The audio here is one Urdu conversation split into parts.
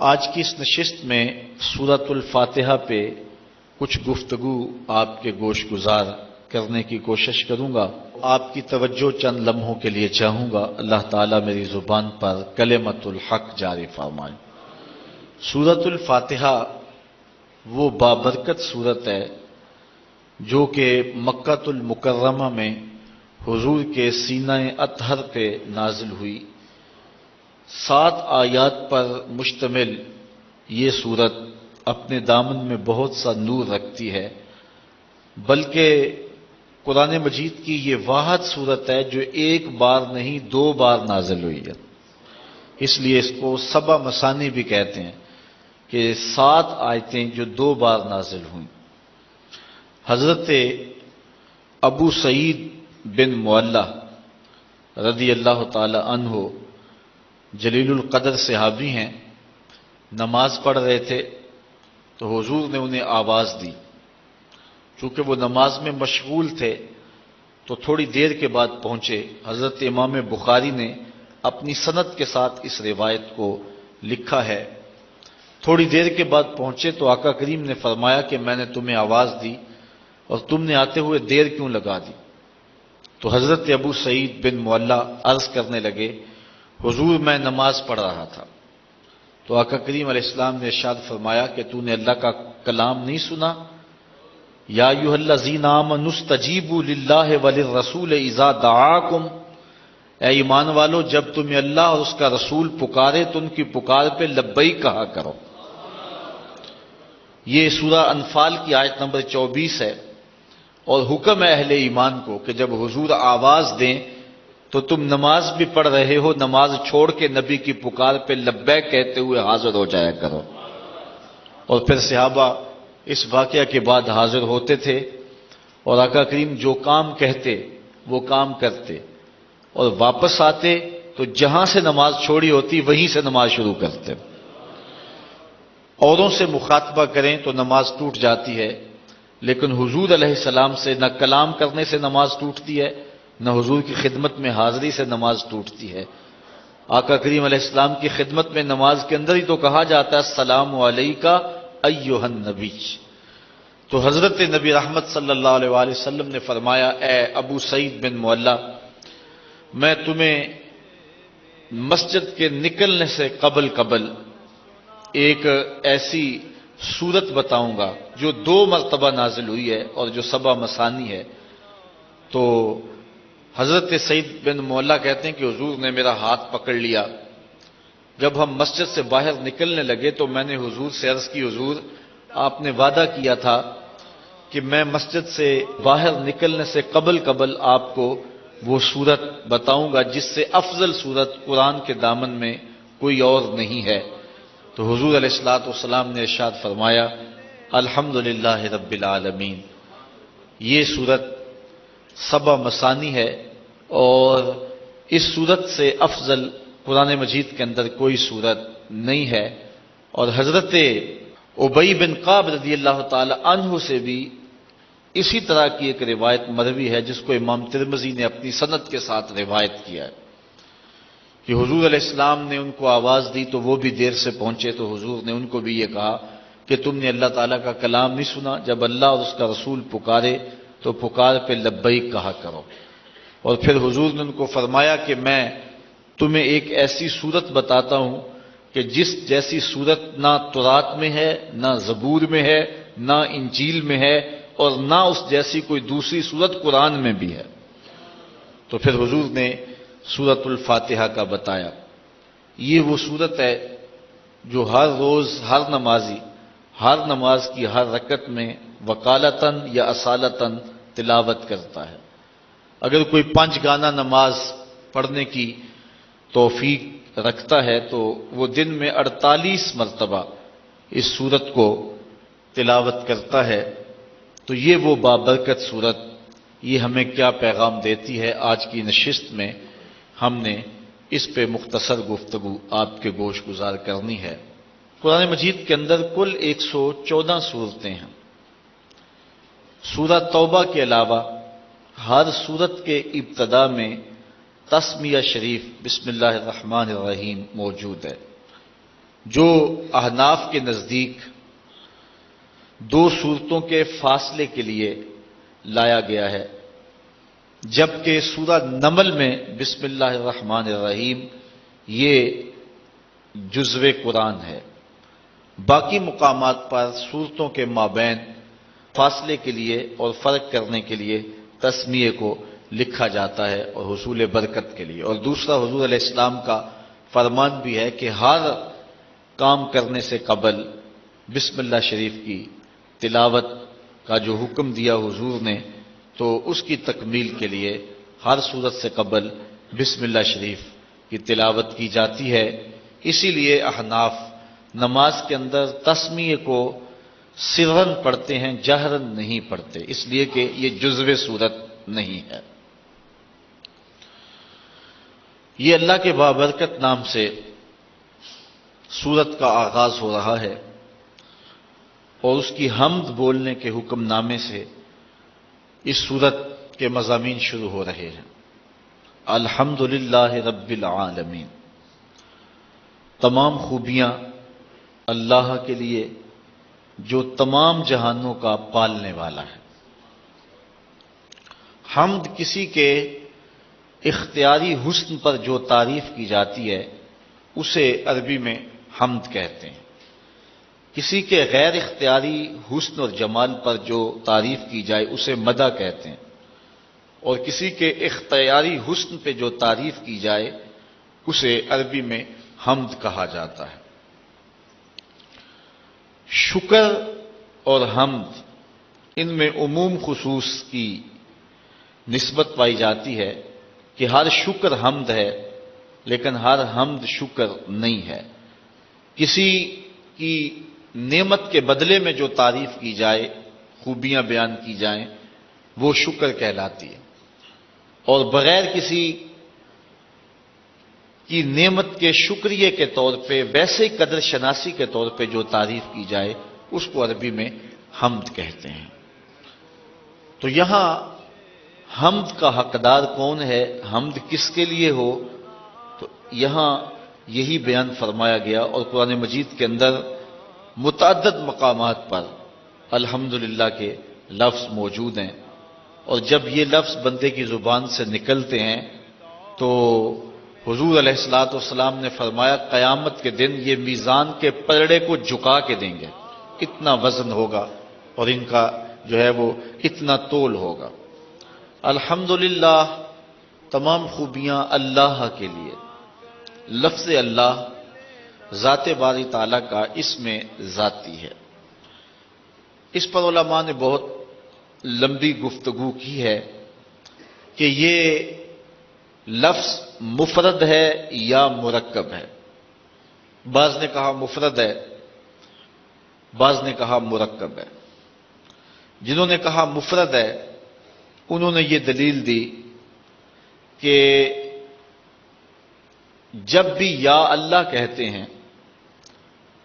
آج کی اس نشست میں سورۃ الفاتحہ پہ کچھ گفتگو آپ کے گوش گزار کرنے کی کوشش کروں گا۔ آپ کی توجہ چند لمحوں کے لیے چاہوں گا، اللہ تعالیٰ میری زبان پر کلمۃ الحق جاری فرمائے۔ سورۃ الفاتحہ وہ بابرکت سورت ہے جو کہ مکہ المکرمہ میں حضور کے سینہ اطہر پہ نازل ہوئی۔ 7 آیات پر مشتمل یہ سورت اپنے دامن میں بہت سا نور رکھتی ہے، بلکہ قرآن مجید کی یہ واحد سورت ہے جو ایک بار نہیں 2 بار نازل ہوئی ہے۔ اس لیے اس کو سبع مثانی بھی کہتے ہیں کہ 7 آیتیں جو 2 بار نازل ہوئیں۔ حضرت ابو سعید بن معلہ رضی اللہ تعالی عنہ جلیل القدر صحابی ہیں، نماز پڑھ رہے تھے تو حضور نے انہیں آواز دی۔ چونکہ وہ نماز میں مشغول تھے تو تھوڑی دیر کے بعد پہنچے۔ حضرت امام بخاری نے اپنی سند کے ساتھ اس روایت کو لکھا ہے۔ تھوڑی دیر کے بعد پہنچے تو آقا کریم نے فرمایا کہ میں نے تمہیں آواز دی اور تم نے آتے ہوئے دیر کیوں لگا دی؟ تو حضرت ابو سعید بن معلہ عرض کرنے لگے، حضور میں نماز پڑھ رہا تھا۔ تو آقا کریم علیہ السلام نے ارشاد فرمایا کہ تو نے اللہ کا کلام نہیں سنا؟ یا ایھا الذین آمنوا استجیبوا للہ وللرسول اذا دعاکم، اے ایمان والو جب تمہیں اللہ اور اس کا رسول پکارے تو ان کی پکار پہ لبیک کہا کرو۔ یہ سورہ انفال کی آیت نمبر 24 ہے، اور حکم ہے اہل ایمان کو کہ جب حضور آواز دیں تو تم نماز بھی پڑھ رہے ہو، نماز چھوڑ کے نبی کی پکار پہ لبیک کہتے ہوئے حاضر ہو جایا کرو۔ اور پھر صحابہ اس واقعہ کے بعد حاضر ہوتے تھے اور آقا کریم جو کام کہتے وہ کام کرتے، اور واپس آتے تو جہاں سے نماز چھوڑی ہوتی وہیں سے نماز شروع کرتے۔ اوروں سے مخاطبہ کریں تو نماز ٹوٹ جاتی ہے، لیکن حضور علیہ السلام سے نہ کلام کرنے سے نماز ٹوٹتی ہے، نہ حضور کی خدمت میں حاضری سے نماز ٹوٹتی ہے۔ آقا کریم علیہ السلام کی خدمت میں نماز کے اندر ہی تو کہا جاتا ہے السلام علیکہ ایھا النبی۔ تو حضرت نبی رحمت صلی اللہ علیہ وآلہ وسلم نے فرمایا، اے ابو سعید بن معلہ، میں تمہیں مسجد کے نکلنے سے قبل ایک ایسی سورت بتاؤں گا جو 2 مرتبہ نازل ہوئی ہے اور جو سبع مثانی ہے۔ تو حضرت سعید بن معلہ کہتے ہیں کہ حضور نے میرا ہاتھ پکڑ لیا۔ جب ہم مسجد سے باہر نکلنے لگے تو میں نے حضور سے عرض کی، حضور آپ نے وعدہ کیا تھا کہ میں مسجد سے باہر نکلنے سے قبل آپ کو وہ سورت بتاؤں گا جس سے افضل سورت قرآن کے دامن میں کوئی اور نہیں ہے۔ تو حضور علیہ الصلوۃ والسلام نے ارشاد فرمایا، الحمدللہ رب العالمین۔ یہ سورت سبع مثانی ہے اور اس سورت سے افضل قرآن مجید کے اندر کوئی سورت نہیں ہے۔ اور حضرت ابی بن کعب رضی اللہ تعالی عنہ سے بھی اسی طرح کی ایک روایت مروی ہے جس کو امام ترمذی نے اپنی سند کے ساتھ روایت کیا ہے کہ حضور علیہ السلام نے ان کو آواز دی تو وہ بھی دیر سے پہنچے، تو حضور نے ان کو بھی یہ کہا کہ تم نے اللہ تعالیٰ کا کلام نہیں سنا؟ جب اللہ اور اس کا رسول پکارے تو پکار پہ لبیک کہا کرو۔ اور پھر حضور نے ان کو فرمایا کہ میں تمہیں ایک ایسی صورت بتاتا ہوں کہ جس جیسی صورت نہ تورات میں ہے، نہ زبور میں ہے، نہ انجیل میں ہے، اور نہ اس جیسی کوئی دوسری صورت قرآن میں بھی ہے۔ تو پھر حضور نے سورۃ الفاتحہ کا بتایا۔ یہ وہ صورت ہے جو ہر روز ہر نمازی ہر نماز کی ہر رکعت میں وقالتاً یا اصالتاً تلاوت کرتا ہے۔ اگر کوئی 5 گانا نماز پڑھنے کی توفیق رکھتا ہے تو وہ دن میں 48 مرتبہ اس سورت کو تلاوت کرتا ہے۔ تو یہ وہ بابرکت سورت، یہ ہمیں کیا پیغام دیتی ہے؟ آج کی نشست میں ہم نے اس پہ مختصر گفتگو آپ کے گوش گزار کرنی ہے۔ قرآن مجید کے اندر کل 114 صورتیں ہیں۔ سورہ توبہ کے علاوہ ہر سورت کے ابتدا میں تسمیہ شریف بسم اللہ الرحمن الرحیم موجود ہے۔ جو احناف کے نزدیک دو صورتوں کے فاصلے کے لیے لایا گیا ہے، جبکہ سورہ نمل میں بسم اللہ الرحمن الرحیم یہ جزو قرآن ہے۔ باقی مقامات پر صورتوں کے مابین فاصلے کے لیے اور فرق کرنے کے لیے تسمیے کو لکھا جاتا ہے اور حصول برکت کے لیے۔ اور دوسرا حضور علیہ السلام کا فرمان بھی ہے کہ ہر کام کرنے سے قبل بسم اللہ شریف کی تلاوت کا جو حکم دیا حضور نے، تو اس کی تکمیل کے لیے ہر صورت سے قبل بسم اللہ شریف کی تلاوت کی جاتی ہے۔ اسی لیے احناف نماز کے اندر تسمیے کو سرن پڑھتے ہیں، جہرن نہیں پڑھتے، اس لیے کہ یہ جزو صورت نہیں ہے۔ یہ اللہ کے بابرکت نام سے سورت کا آغاز ہو رہا ہے اور اس کی حمد بولنے کے حکم نامے سے اس سورت کے مضامین شروع ہو رہے ہیں۔ الحمدللہ رب العالمین، تمام خوبیاں اللہ کے لیے جو تمام جہانوں کا پالنے والا ہے۔ حمد کسی کے اختیاری حسن پر جو تعریف کی جاتی ہے اسے عربی میں حمد کہتے ہیں۔ کسی کے غیر اختیاری حسن اور جمال پر جو تعریف کی جائے اسے مدح کہتے ہیں، اور کسی کے اختیاری حسن پہ جو تعریف کی جائے اسے عربی میں حمد کہا جاتا ہے۔ شکر اور حمد ان میں عموم خصوص کی نسبت پائی جاتی ہے کہ ہر شکر حمد ہے لیکن ہر حمد شکر نہیں ہے۔ کسی کی نعمت کے بدلے میں جو تعریف کی جائے، خوبیاں بیان کی جائیں، وہ شکر کہلاتی ہے، اور بغیر کسی کی نعمت کے شکریہ کے طور پہ، ویسے قدر شناسی کے طور پہ جو تعریف کی جائے اس کو عربی میں حمد کہتے ہیں۔ تو یہاں حمد کا حقدار کون ہے، حمد کس کے لیے ہو، تو یہاں یہی بیان فرمایا گیا، اور قرآن مجید کے اندر متعدد مقامات پر الحمدللہ کے لفظ موجود ہیں، اور جب یہ لفظ بندے کی زبان سے نکلتے ہیں تو حضور علیہ الصلوۃ والسلام نے فرمایا قیامت کے دن یہ میزان کے پلڑے کو جھکا کے دیں گے، اتنا وزن ہوگا اور ان کا جو ہے وہ اتنا تول ہوگا۔ الحمدللہ، تمام خوبیاں اللہ کے لیے۔ لفظ اللہ ذات باری تعالیٰ کا اسم ذاتی ہے۔ اس پر علماء نے بہت لمبی گفتگو کی ہے کہ یہ لفظ مفرد ہے یا مرکب ہے۔ بعض نے کہا مفرد ہے، بعض نے کہا مرکب ہے۔ جنہوں نے کہا مفرد ہے انہوں نے یہ دلیل دی کہ جب بھی یا اللہ کہتے ہیں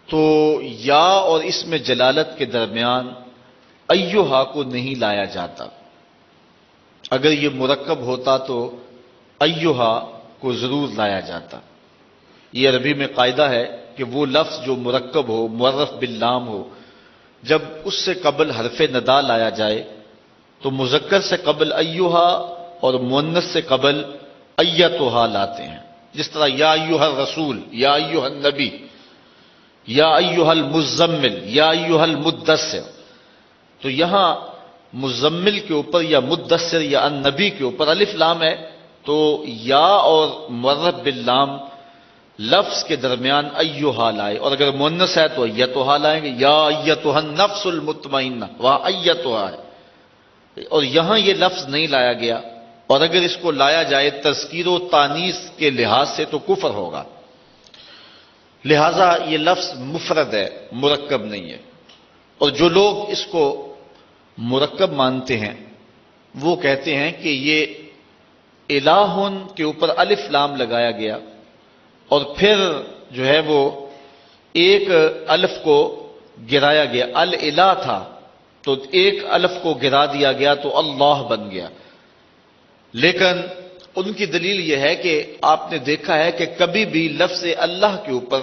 تو یا اور اسم جلالت کے درمیان ایہا کو نہیں لایا جاتا۔ اگر یہ مرکب ہوتا تو ایہا کو ضرور لایا جاتا۔ یہ عربی میں قاعدہ ہے کہ وہ لفظ جو مرکب ہو، معرف باللام ہو، جب اس سے قبل حرف ندا لایا جائے تو مذکر سے قبل ایہا اور مؤنث سے قبل ایتھا لاتے ہیں۔ جس طرح یا ایہا الرسول، یا ایہا النبی، یا ایہا المزمل، یا ایہا المدثر، تو یہاں مزمل کے اوپر یا مدثر یا النبی کے اوپر الف لام ہے، تو یا اور معرف باللام لفظ کے درمیان ایہا لائے، اور اگر مؤنث ہے تو ایتھا لائیں گے، یا ایتھا النفس المطمئنہ، وہاں ایتھا ہے، اور یہاں یہ لفظ نہیں لایا گیا، اور اگر اس کو لایا جائے تذکیر و تانیث کے لحاظ سے تو کفر ہوگا، لہذا یہ لفظ مفرد ہے، مرکب نہیں ہے۔ اور جو لوگ اس کو مرکب مانتے ہیں وہ کہتے ہیں کہ یہ الہن کے اوپر الف لام لگایا گیا اور پھر جو ہے وہ ایک الف کو گرایا گیا، الہ تھا تو ایک الف کو گرا دیا گیا تو اللہ بن گیا۔ لیکن ان کی دلیل یہ ہے کہ آپ نے دیکھا ہے کہ کبھی بھی لفظ اللہ کے اوپر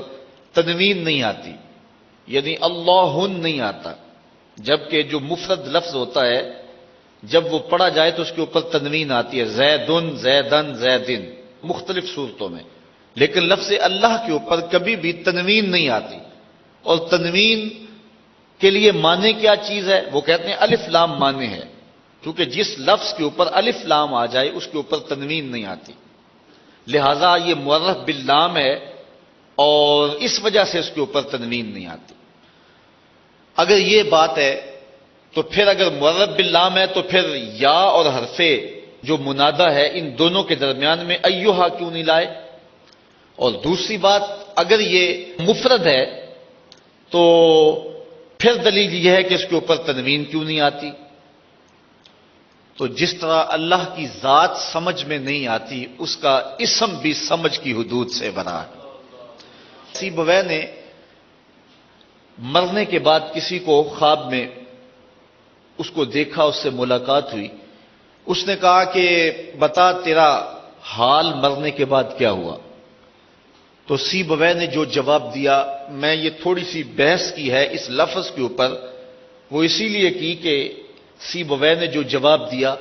تنوین نہیں آتی، یعنی اللہن نہیں آتا، جبکہ جو مفرد لفظ ہوتا ہے جب وہ پڑھا جائے تو اس کے اوپر تنوین آتی ہے، زیدن، زیدن، زیدن، مختلف صورتوں میں، لیکن لفظ اللہ کے اوپر کبھی بھی تنوین نہیں آتی۔ اور تنوین کے لیے معنی کیا چیز ہے؟ وہ کہتے ہیں الف لام معنی ہے، کیونکہ جس لفظ کے اوپر الف لام آ جائے اس کے اوپر تنوین نہیں آتی، لہذا یہ معرف باللام ہے اور اس وجہ سے اس کے اوپر تنوین نہیں آتی۔ اگر یہ بات ہے تو پھر اگر معرف باللام ہے تو پھر یا اور حرف جو منادہ ہے ان دونوں کے درمیان میں ایہا کیوں نہیں لائے؟ اور دوسری بات، اگر یہ مفرد ہے تو پھر دلیل یہ ہے کہ اس کے اوپر تنوین کیوں نہیں آتی؟ تو جس طرح اللہ کی ذات سمجھ میں نہیں آتی، اس کا اسم بھی سمجھ کی حدود سے بنا ہے۔ سیبویہ نے مرنے کے بعد کسی کو خواب میں اس کو دیکھا، اس سے ملاقات ہوئی، اس نے کہا کہ بتا تیرا حال مرنے کے بعد کیا ہوا؟ تو سیبویہ نے جو جواب دیا، میں یہ تھوڑی سی بحث کی ہے اس لفظ کے اوپر، وہ اسی لیے کی کہ سیبویہ نے جو جواب دیا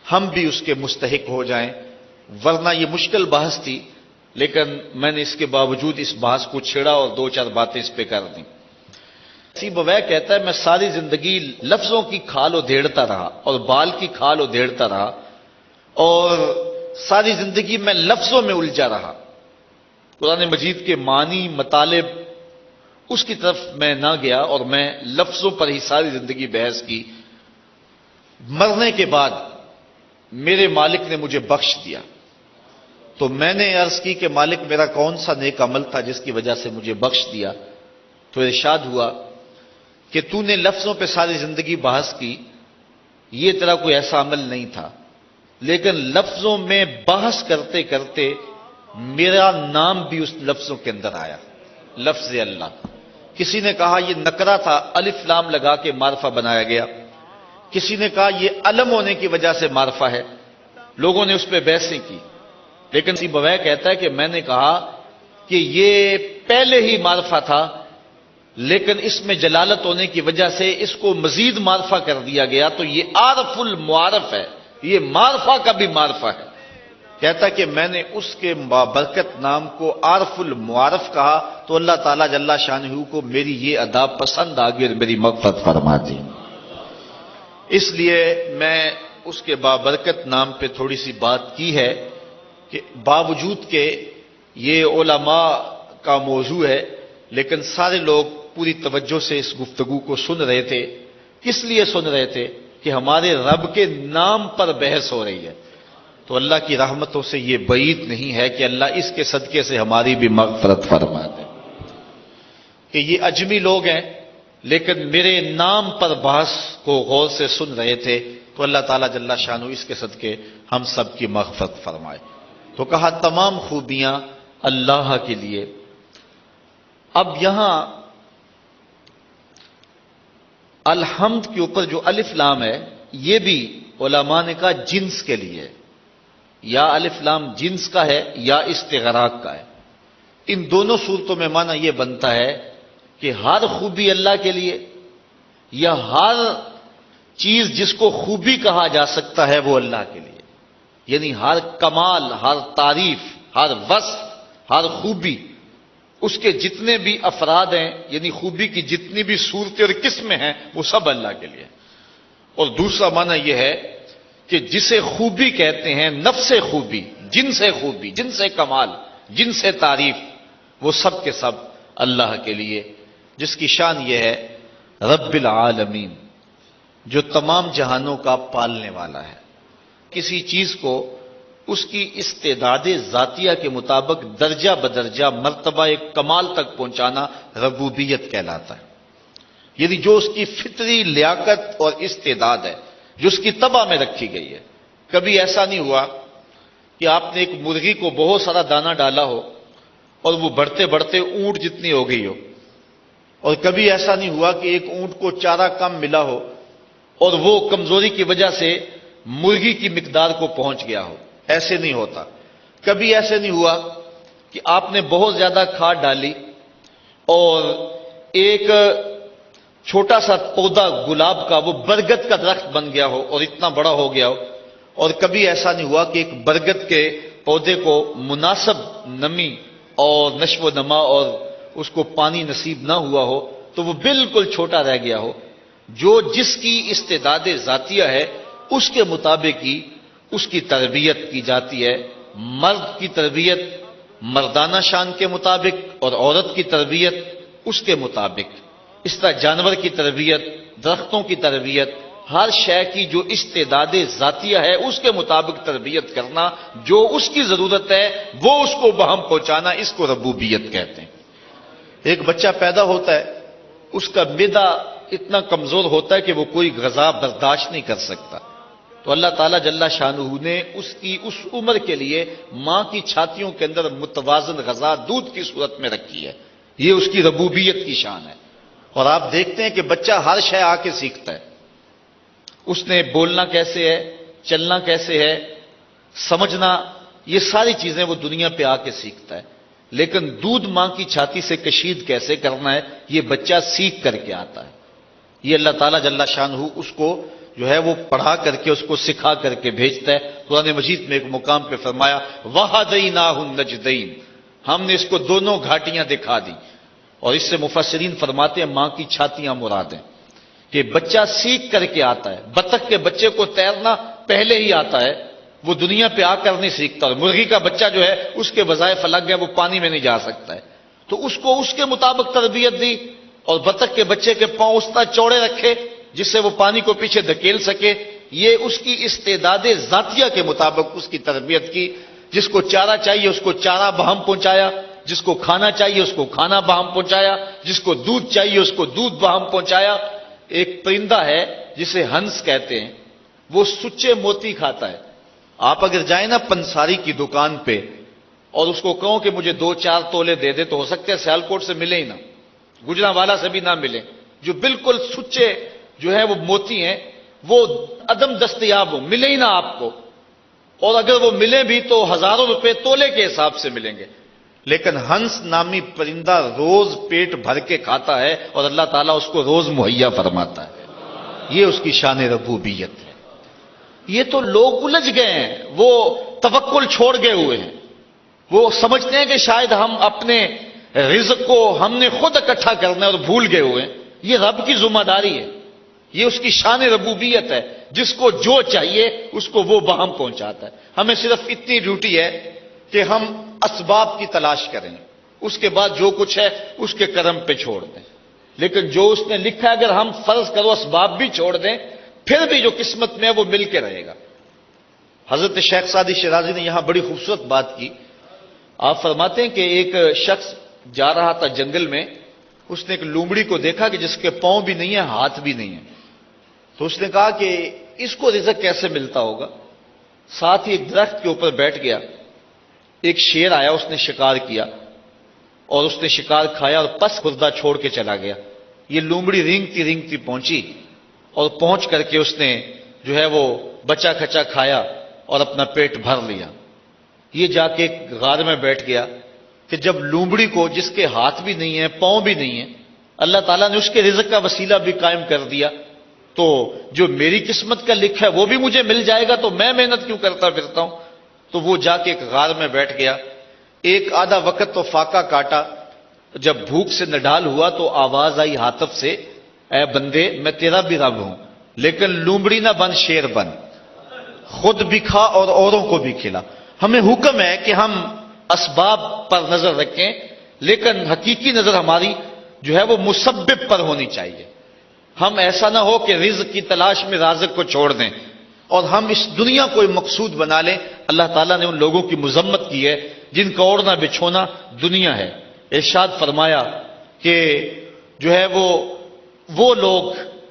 ہم بھی اس کے مستحق ہو جائیں، ورنہ یہ مشکل بحث تھی، لیکن میں نے اس کے باوجود اس بحث کو چھیڑا اور دو چار باتیں اس پہ کر دیں۔ سیبویہ کہتا ہے میں ساری زندگی لفظوں کی کھال ادھیڑتا رہا اور بال کی کھال ادھیڑتا رہا، اور ساری زندگی میں لفظوں میں الجھا رہا، قرآن مجید کے معنی مطالب اس کی طرف میں نہ گیا اور میں لفظوں پر ہی ساری زندگی بحث کی۔ مرنے کے بعد میرے مالک نے مجھے بخش دیا، تو میں نے عرض کی کہ مالک میرا کون سا نیک عمل تھا جس کی وجہ سے مجھے بخش دیا؟ تو ارشاد ہوا کہ تو نے لفظوں پہ ساری زندگی بحث کی، یہ تیرا کوئی ایسا عمل نہیں تھا، لیکن لفظوں میں بحث کرتے کرتے میرا نام بھی اس لفظوں کے اندر آیا، لفظ اللہ۔ کسی نے کہا یہ نکرہ تھا، الف لام لگا کے معرفہ بنایا گیا، کسی نے کہا یہ علم ہونے کی وجہ سے معرفہ ہے، لوگوں نے اس پہ بحثیں کی، لیکن سیبویہ کہتا ہے کہ میں نے کہا کہ یہ پہلے ہی معرفہ تھا، لیکن اس میں جلالت ہونے کی وجہ سے اس کو مزید معرفہ کر دیا گیا، تو یہ عارف المعارف ہے، یہ معرفہ کا بھی معرفہ ہے۔ کہتا کہ میں نے اس کے بابرکت نام کو عارف المعارف کہا، تو اللہ تعالیٰ جل شانہ کو میری یہ ادا پسند آ گئی اور میری مغفرت فرما دی، اس لیے میں اس کے بابرکت نام پہ تھوڑی سی بات کی ہے کہ باوجود کہ یہ علماء کا موضوع ہے، لیکن سارے لوگ پوری توجہ سے اس گفتگو کو سن رہے تھے۔ کس لیے سن رہے تھے؟ کہ ہمارے رب کے نام پر بحث ہو رہی ہے، تو اللہ کی رحمتوں سے یہ بعید نہیں ہے کہ اللہ اس کے صدقے سے ہماری بھی مغفرت فرما دے کہ یہ اجمی لوگ ہیں لیکن میرے نام پر بحث کو غور سے سن رہے تھے، تو اللہ تعالیٰ جل شانہ اس کے صدقے ہم سب کی مغفرت فرمائے۔ تو کہا تمام خوبیاں اللہ کے لیے۔ اب یہاں الحمد کے اوپر جو الف لام ہے یہ بھی علماء نے کہا جنس کے لیے، یا الف لام جنس کا ہے یا استغراق کا ہے۔ ان دونوں صورتوں میں معنی یہ بنتا ہے کہ ہر خوبی اللہ کے لیے، یا ہر چیز جس کو خوبی کہا جا سکتا ہے وہ اللہ کے لیے، یعنی ہر کمال، ہر تعریف، ہر وصف، ہر خوبی، اس کے جتنے بھی افراد ہیں، یعنی خوبی کی جتنی بھی صورتیں اور قسمیں ہیں وہ سب اللہ کے لیے۔ اور دوسرا معنی یہ ہے کہ جسے خوبی کہتے ہیں، نفس خوبی، جنس خوبی، جنس کمال، جنس تعریف، وہ سب کے سب اللہ کے لیے، جس کی شان یہ ہے رب العالمین، جو تمام جہانوں کا پالنے والا ہے۔ کسی چیز کو اس کی استعداد ذاتیہ کے مطابق درجہ بدرجہ مرتبہ کمال تک پہنچانا ربوبیت کہلاتا ہے، یعنی جو اس کی فطری لیاقت اور استعداد ہے، جو اس کی طبع میں رکھی گئی ہے۔ کبھی ایسا نہیں ہوا کہ آپ نے ایک مرغی کو بہت سارا دانہ ڈالا ہو اور وہ بڑھتے بڑھتے اونٹ جتنی ہو گئی ہو، اور کبھی ایسا نہیں ہوا کہ ایک اونٹ کو چارہ کم ملا ہو اور وہ کمزوری کی وجہ سے مرغی کی مقدار کو پہنچ گیا ہو، ایسے نہیں ہوتا۔ کبھی ایسے نہیں ہوا کہ آپ نے بہت زیادہ کھاد ڈالی اور ایک چھوٹا سا پودا گلاب کا وہ برگد کا درخت بن گیا ہو اور اتنا بڑا ہو گیا ہو، اور کبھی ایسا نہیں ہوا کہ ایک برگد کے پودے کو مناسب نمی اور نشو و نما اور اس کو پانی نصیب نہ ہوا ہو تو وہ بالکل چھوٹا رہ گیا ہو. جو جس کی استعداد ذاتیہ ہے اس کے مطابق ہی اس کی تربیت کی جاتی ہے. مرد کی تربیت مردانہ شان کے مطابق اور عورت کی تربیت اس کے مطابق. اس طرح جانور کی تربیت، درختوں کی تربیت، ہر شے کی جو استعداد ذاتیہ ہے اس کے مطابق تربیت کرنا، جو اس کی ضرورت ہے وہ اس کو بہم پہنچانا، اس کو ربوبیت کہتے ہیں. ایک بچہ پیدا ہوتا ہے، اس کا معدہ اتنا کمزور ہوتا ہے کہ وہ کوئی غذا برداشت نہیں کر سکتا، تو اللہ تعالیٰ جل شانہ نے اس کی اس عمر کے لیے ماں کی چھاتیوں کے اندر متوازن غذا دودھ کی صورت میں رکھی ہے. یہ اس کی ربوبیت کی شان ہے. اور آپ دیکھتے ہیں کہ بچہ ہر شے آ کے سیکھتا ہے. اس نے بولنا کیسے ہے، چلنا کیسے ہے، سمجھنا، یہ ساری چیزیں وہ دنیا پہ آ کے سیکھتا ہے. لیکن دودھ ماں کی چھاتی سے کشید کیسے کرنا ہے یہ بچہ سیکھ کر کے آتا ہے. یہ اللہ تعالیٰ جل شانہ اس کو جو ہے وہ پڑھا کر کے اس کو سکھا کر کے بھیجتا ہے. قرآن مجید میں ایک مقام پہ فرمایا وَهَدَيْنَاهُ النَّجْدَيْنِ، ہم نے اس کو دونوں گھاٹیاں دکھا دی. اور اس سے مفسرین فرماتے ہیں ماں کی چھاتیاں مراد ہیں کہ بچہ سیکھ کر کے آتا ہے. بطخ کے بچے کو تیرنا پہلے ہی آتا ہے، وہ دنیا پہ آ کر نہیں سیکھتا. اور مرغی کا بچہ جو ہے اس کے وظائف الگ ہے، وہ پانی میں نہیں جا سکتا ہے، تو اس کو اس کے مطابق تربیت دی. اور بطخ کے بچے کے پاؤں اس طرح چوڑے رکھے جس سے وہ پانی کو پیچھے دھکیل سکے. یہ اس کی استعداد ذاتیہ کے مطابق اس کی تربیت کی. جس کو چارہ چاہیے اس کو چارہ بہم پہنچایا، جس کو کھانا چاہیے اس کو کھانا بہم پہنچایا، جس کو دودھ چاہیے اس کو دودھ بہم پہنچایا. ایک پرندہ ہے جسے ہنس کہتے ہیں، وہ سچے موتی کھاتا ہے. آپ اگر جائیں نا پنساری کی دکان پہ اور اس کو کہو کہ مجھے 2-4 تولے دے دے تو ہو سکتا ہے سیالکوٹ سے ملے ہی نہ، گجرانوالا سے بھی نہ ملے. جو بالکل سچے جو ہے وہ موتی ہیں وہ عدم دستیاب ہو، ملے ہی نہ آپ کو، اور اگر وہ ملے بھی تو ہزاروں روپے تولے کے حساب سے ملیں گے. لیکن ہنس نامی پرندہ روز پیٹ بھر کے کھاتا ہے اور اللہ تعالیٰ اس کو روز مہیا فرماتا ہے. یہ اس کی شان ربوبیت ہے. یہ تو لوگ الجھ گئے ہیں، وہ توکل چھوڑ گئے ہوئے ہیں. وہ سمجھتے ہیں کہ شاید ہم اپنے رزق کو ہم نے خود اکٹھا کرنا ہے اور بھول گئے ہوئے ہیں. یہ رب کی ذمہ داری ہے، یہ اس کی شان ربوبیت ہے. جس کو جو چاہیے اس کو وہ بہم پہنچاتا ہے. ہمیں صرف اتنی ڈیوٹی ہے کہ ہم اسباب کی تلاش کریں، اس کے بعد جو کچھ ہے اس کے کرم پہ چھوڑ دیں. لیکن جو اس نے لکھا ہے اگر ہم فرض کرو اسباب بھی چھوڑ دیں پھر بھی جو قسمت میں ہے وہ مل کے رہے گا. حضرت شیخ سعدی شیرازی نے یہاں بڑی خوبصورت بات کی. آپ فرماتے ہیں کہ ایک شخص جا رہا تھا جنگل میں، اس نے ایک لومڑی کو دیکھا کہ جس کے پاؤں بھی نہیں ہیں ہاتھ بھی نہیں ہیں. تو اس نے کہا کہ اس کو رزق کیسے ملتا ہوگا. ساتھ ہی ایک درخت کے اوپر بیٹھ گیا. ایک شیر آیا، اس نے شکار کیا اور اس نے شکار کھایا اور پس خوردہ چھوڑ کے چلا گیا. یہ لومڑی رینگتی رینگتی پہنچی اور پہنچ کر کے اس نے جو ہے وہ بچا کھچا کھایا اور اپنا پیٹ بھر لیا. یہ جا کے ایک غار میں بیٹھ گیا کہ جب لومڑی کو جس کے ہاتھ بھی نہیں ہیں پاؤں بھی نہیں ہیں اللہ تعالیٰ نے اس کے رزق کا وسیلہ بھی قائم کر دیا، تو جو میری قسمت کا لکھا ہے وہ بھی مجھے مل جائے گا تو میں محنت کیوں کرتا پھرتا ہوں. تو وہ جا کے ایک غار میں بیٹھ گیا. ایک آدھا وقت تو فاقہ کاٹا. جب بھوک سے نڈال ہوا تو آواز آئی ہاتف سے، اے بندے میں تیرا بھی رب ہوں لیکن لومڑی نہ بن شیر بن، خود بھی کھا اور اوروں کو بھی کھلا. ہمیں حکم ہے کہ ہم اسباب پر نظر رکھیں لیکن حقیقی نظر ہماری جو ہے وہ مسبب پر ہونی چاہیے. ہم ایسا نہ ہو کہ رزق کی تلاش میں رازق کو چھوڑ دیں اور ہم اس دنیا کو مقصود بنا لیں. اللہ تعالیٰ نے ان لوگوں کی مذمت کی ہے جن کا اوڑھنا بچھونا دنیا ہے. ارشاد فرمایا کہ جو ہے وہ لوگ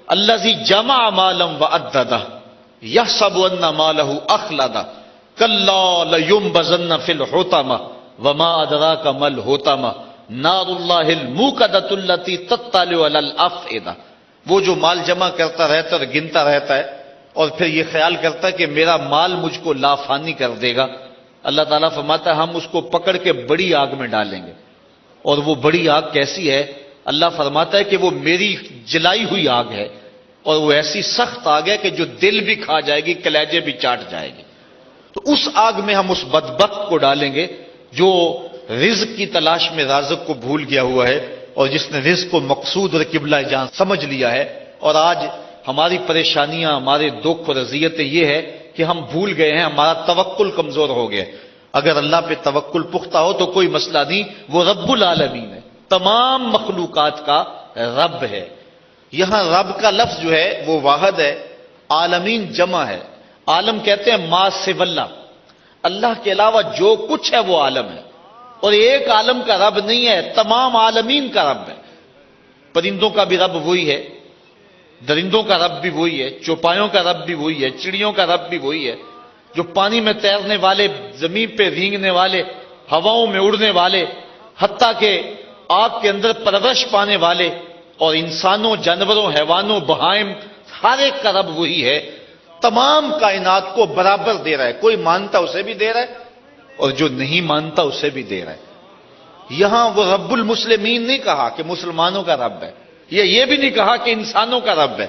الذی جمع مالا وعددہ یحسب ان مالہ اخلدہ کلا لینبذن فی الحطمہ وما ادراک ما الحطمہ نار اللہ الموقدۃ التی تطلع علی الافئدہ. وہ جو مال جمع کرتا رہتا اور گنتا رہتا ہے اور پھر یہ خیال کرتا ہے کہ میرا مال مجھ کو لافانی کر دے گا. اللہ تعالیٰ فرماتا ہے ہم اس کو پکڑ کے بڑی آگ میں ڈالیں گے اور وہ بڑی آگ کیسی ہے؟ اللہ فرماتا ہے کہ وہ میری جلائی ہوئی آگ ہے، اور وہ ایسی سخت آگ ہے کہ جو دل بھی کھا جائے گی، کلیجے بھی چاٹ جائے گی۔ تو اس آگ میں ہم اس بدبخت کو ڈالیں گے جو رزق کی تلاش میں رازق کو بھول گیا ہوا ہے، اور جس نے رزق کو مقصود اور قبلہ جان سمجھ لیا ہے۔ اور آج ہماری پریشانیاں، ہمارے دکھ اور اذیتیں یہ ہے کہ ہم بھول گئے ہیں، ہمارا توکل کمزور ہو گیا۔ اگر اللہ پہ توکل پختہ ہو تو کوئی مسئلہ نہیں، وہ رب العالمین ہے، تمام مخلوقات کا رب ہے۔ یہاں رب کا لفظ جو ہے وہ واحد ہے، عالمین جمع ہے۔ عالم کہتے ہیں ما سوی اللہ، اللہ کے علاوہ جو کچھ ہے وہ عالم ہے، اور ایک عالم کا رب نہیں ہے، تمام عالمین کا رب ہے۔ پرندوں کا بھی رب وہی ہے، درندوں کا رب بھی وہی ہے، چوپایوں کا رب بھی وہی ہے، چڑیوں کا رب بھی وہی ہے، جو پانی میں تیرنے والے، زمین پہ رینگنے والے، ہواؤں میں اڑنے والے، حتیٰ کہ آگ کے اندر پرورش پانے والے، اور انسانوں، جانوروں، حیوانوں، بہائم، ہر ایک کا رب وہی ہے۔ تمام کائنات کو برابر دے رہا ہے، کوئی مانتا اسے بھی دے رہا ہے اور جو نہیں مانتا اسے بھی دے رہا ہے۔ یہاں وہ رب المسلمین نہیں کہا کہ مسلمانوں کا رب ہے، یہ بھی نہیں کہا کہ انسانوں کا رب ہے،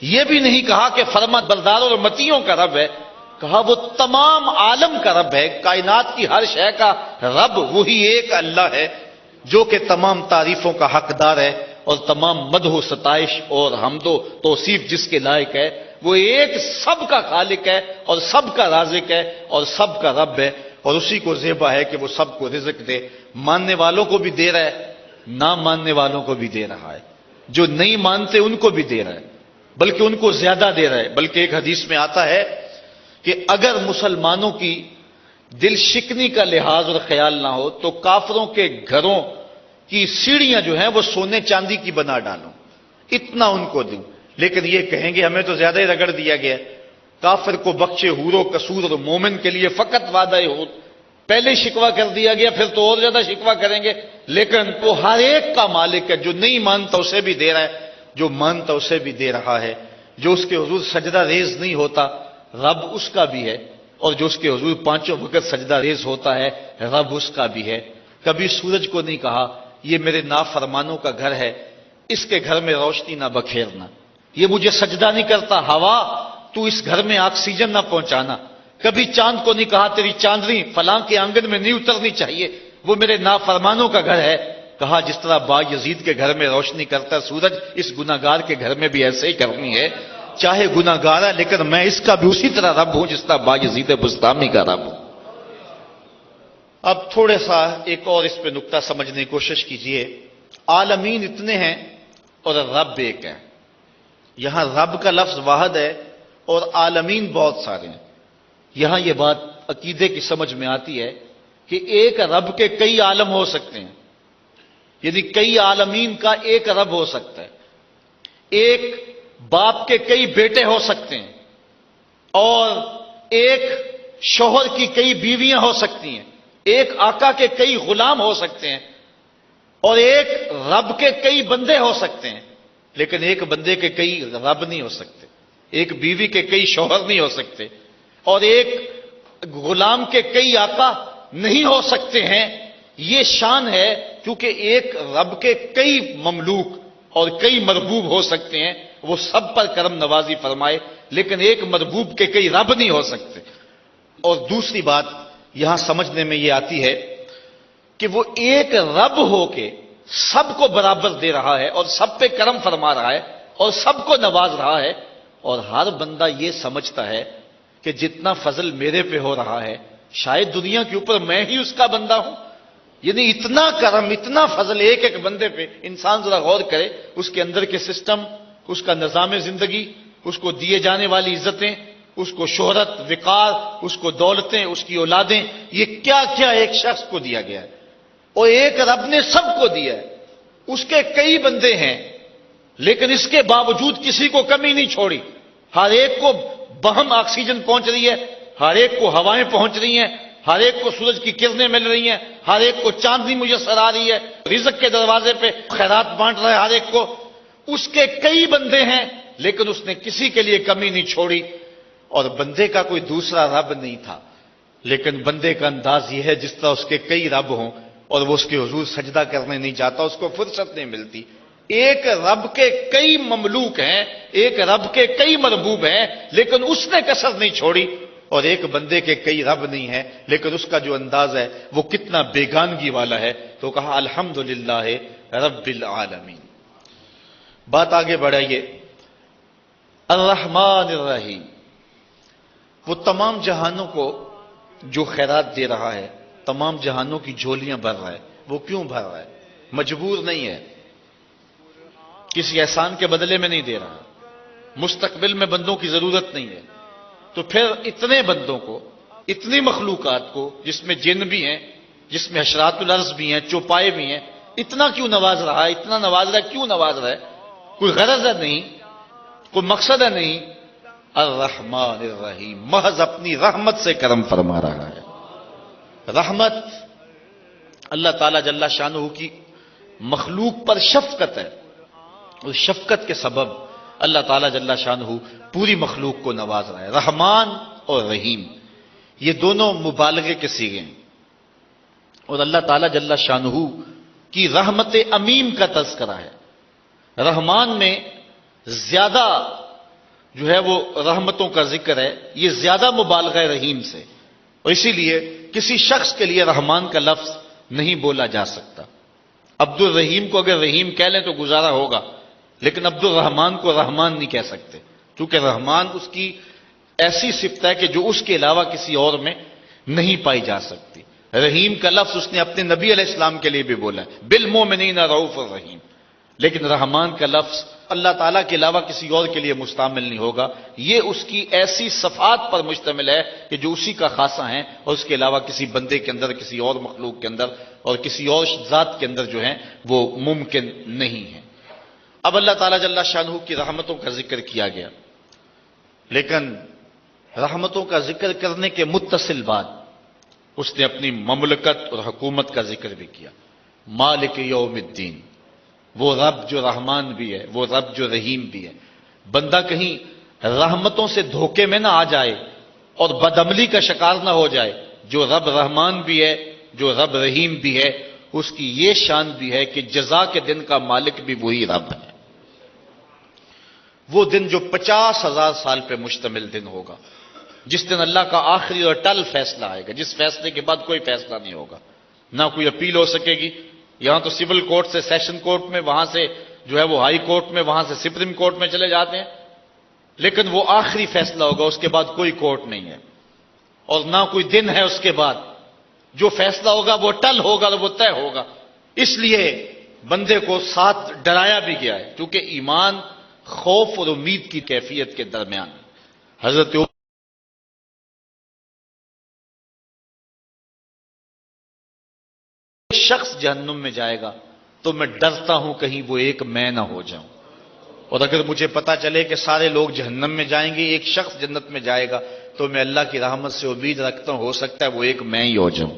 یہ بھی نہیں کہا کہ فرما برداروں اور متیوں کا رب ہے، کہا وہ تمام عالم کا رب ہے، کائنات کی ہر شے کا رب وہی ایک اللہ ہے جو کہ تمام تعریفوں کا حقدار ہے، اور تمام مدح و ستائش اور حمد و توصیف جس کے لائق ہے۔ وہ ایک سب کا خالق ہے اور سب کا رازق ہے اور سب کا رب ہے، اور اسی کو زیبا ہے کہ وہ سب کو رزق دے، ماننے والوں کو بھی دے رہا ہے، نہ ماننے والوں کو بھی دے رہا ہے، جو نہیں مانتے ان کو بھی دے رہا ہے، بلکہ ان کو زیادہ دے رہا ہے۔ بلکہ ایک حدیث میں آتا ہے کہ اگر مسلمانوں کی دل شکنی کا لحاظ اور خیال نہ ہو تو کافروں کے گھروں کی سیڑھیاں جو ہیں وہ سونے چاندی کی بنا ڈالوں، اتنا ان کو دوں۔ لیکن یہ کہیں گے ہمیں تو زیادہ ہی رگڑ دیا گیا، کافر کو بخشے حور و قصور، اور مومن کے لیے فقط وعدہ ہو، پہلے شکوہ کر دیا گیا، پھر تو اور زیادہ شکوہ کریں گے۔ لیکن وہ ہر ایک کا مالک ہے، جو نہیں مانتا اسے بھی دے رہا ہے، جو مانتا اسے بھی دے رہا ہے، جو اس کے حضور سجدہ ریز نہیں ہوتا رب اس کا بھی ہے، اور جو اس کے حضور پانچوں وقت سجدہ ریز ہوتا ہے رب اس کا بھی ہے۔ کبھی سورج کو نہیں کہا یہ میرے نافرمانوں کا گھر ہے، اس کے گھر میں روشنی نہ بکھیرنا، یہ مجھے سجدہ نہیں کرتا، ہوا تو اس گھر میں آکسیجن نہ پہنچانا۔ کبھی چاند کو نہیں کہا تیری چاندنی فلاں کے آنگن میں نہیں اترنی چاہیے، وہ میرے نافرمانوں کا گھر ہے۔ کہا جس طرح با یزید کے گھر میں روشنی کرتا سورج، اس گناہگار کے گھر میں بھی ایسے ہی کرنی ہے، چاہے گناہگار ہے لیکن میں اس کا بھی اسی طرح رب ہوں جس طرح با یزید بستامی کا رب ہوں۔ اب تھوڑا سا ایک اور اس پہ نکتہ سمجھنے کی کوشش کیجئے۔ عالمین اتنے ہیں اور رب ایک ہے، یہاں رب کا لفظ واحد ہے اور عالمین بہت سارے ہیں۔ یہاں یہ بات عقیدے کی سمجھ میں آتی ہے کہ ایک رب کے کئی عالم ہو سکتے ہیں، یعنی کئی عالمین کا ایک رب ہو سکتا ہے، ایک باپ کے کئی بیٹے ہو سکتے ہیں، اور ایک شوہر کی کئی بیویاں ہو سکتی ہیں، ایک آقا کے کئی غلام ہو سکتے ہیں، اور ایک رب کے کئی بندے ہو سکتے ہیں، لیکن ایک بندے کے کئی رب نہیں ہو سکتے، ایک بیوی کے کئی شوہر نہیں ہو سکتے، اور ایک غلام کے کئی آقا نہیں ہو سکتے ہیں۔ یہ شان ہے کیونکہ ایک رب کے کئی مملوک اور کئی مربوب ہو سکتے ہیں، وہ سب پر کرم نوازی فرمائے، لیکن ایک مربوب کے کئی رب نہیں ہو سکتے۔ اور دوسری بات یہاں سمجھنے میں یہ آتی ہے کہ وہ ایک رب ہو کے سب کو برابر دے رہا ہے اور سب پہ کرم فرما رہا ہے اور سب کو نواز رہا ہے، اور ہر بندہ یہ سمجھتا ہے کہ جتنا فضل میرے پہ ہو رہا ہے شاید دنیا کے اوپر میں ہی اس کا بندہ ہوں، یعنی اتنا کرم، اتنا فضل ایک ایک بندے پہ۔ انسان ذرا غور کرے، اس کے اندر کے سسٹم، اس کا نظام زندگی، اس کو دیے جانے والی عزتیں، اس کو شہرت، وقار، اس کو دولتیں، اس کی اولادیں، یہ کیا کیا ایک شخص کو دیا گیا ہے، اور ایک رب نے سب کو دیا ہے۔ اس کے کئی بندے ہیں لیکن اس کے باوجود کسی کو کمی نہیں چھوڑی، ہر ایک کو بہم آکسیجن پہنچ رہی ہے، ہر ایک کو ہوائیں پہنچ رہی ہیں، ہر ایک کو سورج کی کرنیں مل رہی ہیں، ہر ایک کو چاندنی میسر آ رہی ہے، رزق کے دروازے پہ خیرات بانٹ رہا ہے ہر ایک کو۔ اس کے کئی بندے ہیں لیکن اس نے کسی کے لیے کمی نہیں چھوڑی، اور بندے کا کوئی دوسرا رب نہیں تھا، لیکن بندے کا انداز یہ ہے جس طرح اس کے کئی رب ہوں اور وہ اس کے حضور سجدہ کرنے نہیں جاتا، اس کو فرصت نہیں ملتی۔ ایک رب کے کئی مملوک ہیں، ایک رب کے کئی مربوب ہیں، لیکن اس نے کسر نہیں چھوڑی، اور ایک بندے کے کئی رب نہیں ہیں، لیکن اس کا جو انداز ہے وہ کتنا بیگانگی والا ہے۔ تو کہا الحمدللہ رب العالمین۔ بات آگے بڑھائیے، الرحمن الرحیم، وہ تمام جہانوں کو جو خیرات دے رہا ہے، تمام جہانوں کی جھولیاں بھر رہا ہے۔ وہ کیوں بھر رہا ہے؟ مجبور نہیں ہے، کسی احسان کے بدلے میں نہیں دے رہا، مستقبل میں بندوں کی ضرورت نہیں ہے، تو پھر اتنے بندوں کو، اتنی مخلوقات کو، جس میں جن بھی ہیں، جس میں حشرات الارض بھی ہیں، چوپائے بھی ہیں، اتنا کیوں نواز رہا ہے؟ اتنا نواز رہا ہے، کیوں نواز رہا ہے؟ کوئی غرض ہے نہیں، کوئی مقصد ہے نہیں۔ الرحمن الرحیم، محض اپنی رحمت سے کرم فرما رہا ہے۔ رحمت اللہ تعالیٰ جل شانہ کی مخلوق پر شفقت ہے، اس شفقت کے سبب اللہ تعالیٰ جل شانہ پوری مخلوق کو نواز رہا ہے۔ رحمان اور رحیم یہ دونوں مبالغے کے صیغے ہیں، اور اللہ تعالیٰ جل شانہ کی رحمت عمیم کا تذکرہ ہے۔ رحمان میں زیادہ جو ہے وہ رحمتوں کا ذکر ہے، یہ زیادہ مبالغہ رحیم سے، اور اسی لیے کسی شخص کے لیے رحمان کا لفظ نہیں بولا جا سکتا۔ عبد الرحیم کو اگر رحیم کہہ لیں تو گزارا ہوگا، لیکن عبد الرحمان کو رحمان نہیں کہہ سکتے، کیونکہ رحمان اس کی ایسی صفت ہے کہ جو اس کے علاوہ کسی اور میں نہیں پائی جا سکتی۔ رحیم کا لفظ اس نے اپنے نبی علیہ السلام کے لیے بھی بولا ہے، بالمومنین رؤوف الرحیم، لیکن رحمان کا لفظ اللہ تعالیٰ کے علاوہ کسی اور کے لیے مستعمل نہیں ہوگا۔ یہ اس کی ایسی صفات پر مشتمل ہے کہ جو اسی کا خاصہ ہیں، اور اس کے علاوہ کسی بندے کے اندر، کسی اور مخلوق کے اندر، اور کسی اور ذات کے اندر جو ہیں وہ ممکن نہیں ہے۔ اب اللہ تعالیٰ جل شانہ کی رحمتوں کا ذکر کیا گیا، لیکن رحمتوں کا ذکر کرنے کے متصل بعد اس نے اپنی مملکت اور حکومت کا ذکر بھی کیا۔ مالک یوم الدین، وہ رب جو رحمان بھی ہے، وہ رب جو رحیم بھی ہے۔ بندہ کہیں رحمتوں سے دھوکے میں نہ آ جائے اور بدعملی کا شکار نہ ہو جائے۔ جو رب رحمان بھی ہے، جو رب رحیم بھی ہے، اس کی یہ شان بھی ہے کہ جزا کے دن کا مالک بھی وہی رب ہے۔ وہ دن جو 50,000 سال پہ مشتمل دن ہوگا، جس دن اللہ کا آخری اور ٹل فیصلہ آئے گا، جس فیصلے کے بعد کوئی فیصلہ نہیں ہوگا، نہ کوئی اپیل ہو سکے گی۔ یہاں تو سول کورٹ سے سیشن کورٹ میں، وہاں سے جو ہے وہ ہائی کورٹ میں، وہاں سے سپریم کورٹ میں چلے جاتے ہیں، لیکن وہ آخری فیصلہ ہوگا، اس کے بعد کوئی کورٹ نہیں ہے، اور نہ کوئی دن ہے اس کے بعد۔ جو فیصلہ ہوگا وہ ٹل ہوگا اور وہ طے ہوگا۔ اس لیے بندے کو ساتھ ڈرایا بھی گیا ہے، کیونکہ ایمان خوف اور امید کی کیفیت کے درمیان۔ حضرت شخص جہنم میں جائے گا تو میں ڈرتا ہوں کہیں وہ ایک میں نہ ہو جاؤں، اور اگر مجھے پتا چلے کہ سارے لوگ جہنم میں جائیں گے، ایک شخص جنت میں جائے گا، تو میں اللہ کی رحمت سے امید رکھتا ہوں ہو سکتا ہے وہ ایک میں ہی ہو جاؤں۔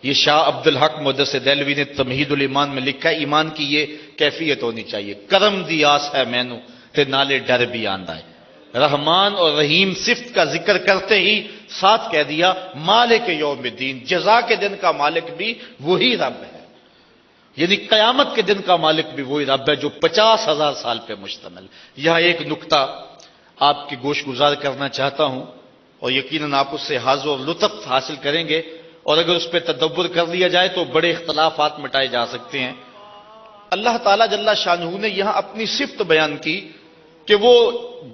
یہ شاہ عبد الحق محدث دہلوی نے تمہید الایمان میں لکھا ہے، ایمان کی یہ کیفیت ہونی چاہیے، کرم دی آس ہے مینوں تے نالے ڈر بھی آندا ہے۔ رحمان اور رحیم صفت کا ذکر کرتے ہی ساتھ کہہ دیا مالک یوم الدین، جزا کے دن کا مالک بھی وہی رب ہے، یعنی قیامت کے دن کا مالک بھی وہی رب ہے جو 50,000 سال پہ مشتمل۔ یہاں ایک نکتہ آپ کی گوش گزار کرنا چاہتا ہوں، اور یقیناً آپ اس سے حظ اور لطف حاصل کریں گے، اور اگر اس پہ تدبر کر لیا جائے تو بڑے اختلافات مٹائے جا سکتے ہیں۔ اللہ تعالیٰ جل شانہ نے یہاں اپنی صفت بیان کی کہ وہ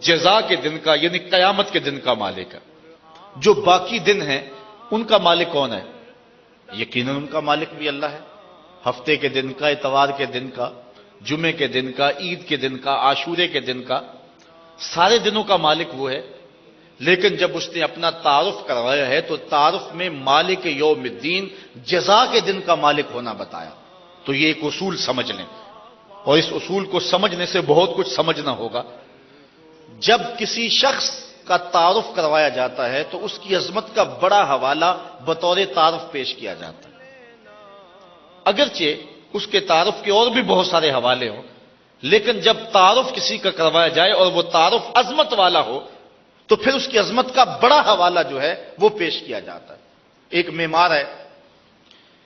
جزا کے دن کا، یعنی قیامت کے دن کا مالک ہے۔ جو باقی دن ہیں ان کا مالک کون ہے؟ یقیناً ان کا مالک بھی اللہ ہے۔ ہفتے کے دن کا، اتوار کے دن کا، جمعے کے دن کا، عید کے دن کا، عاشورے کے دن کا، سارے دنوں کا مالک وہ ہے۔ لیکن جب اس نے اپنا تعارف کروایا ہے تو تعارف میں مالک یوم الدین، جزا کے دن کا مالک ہونا بتایا۔ تو یہ ایک اصول سمجھ لیں، اور اس اصول کو سمجھنے سے بہت کچھ سمجھنا ہوگا۔ جب کسی شخص کا تعارف کروایا جاتا ہے تو اس کی عظمت کا بڑا حوالہ بطور تعارف پیش کیا جاتا ہے، اگرچہ اس کے تعارف کے اور بھی بہت سارے حوالے ہوں، لیکن جب تعارف کسی کا کروایا جائے اور وہ تعارف عظمت والا ہو تو پھر اس کی عظمت کا بڑا حوالہ جو ہے وہ پیش کیا جاتا ہے۔ ایک معمار ہے،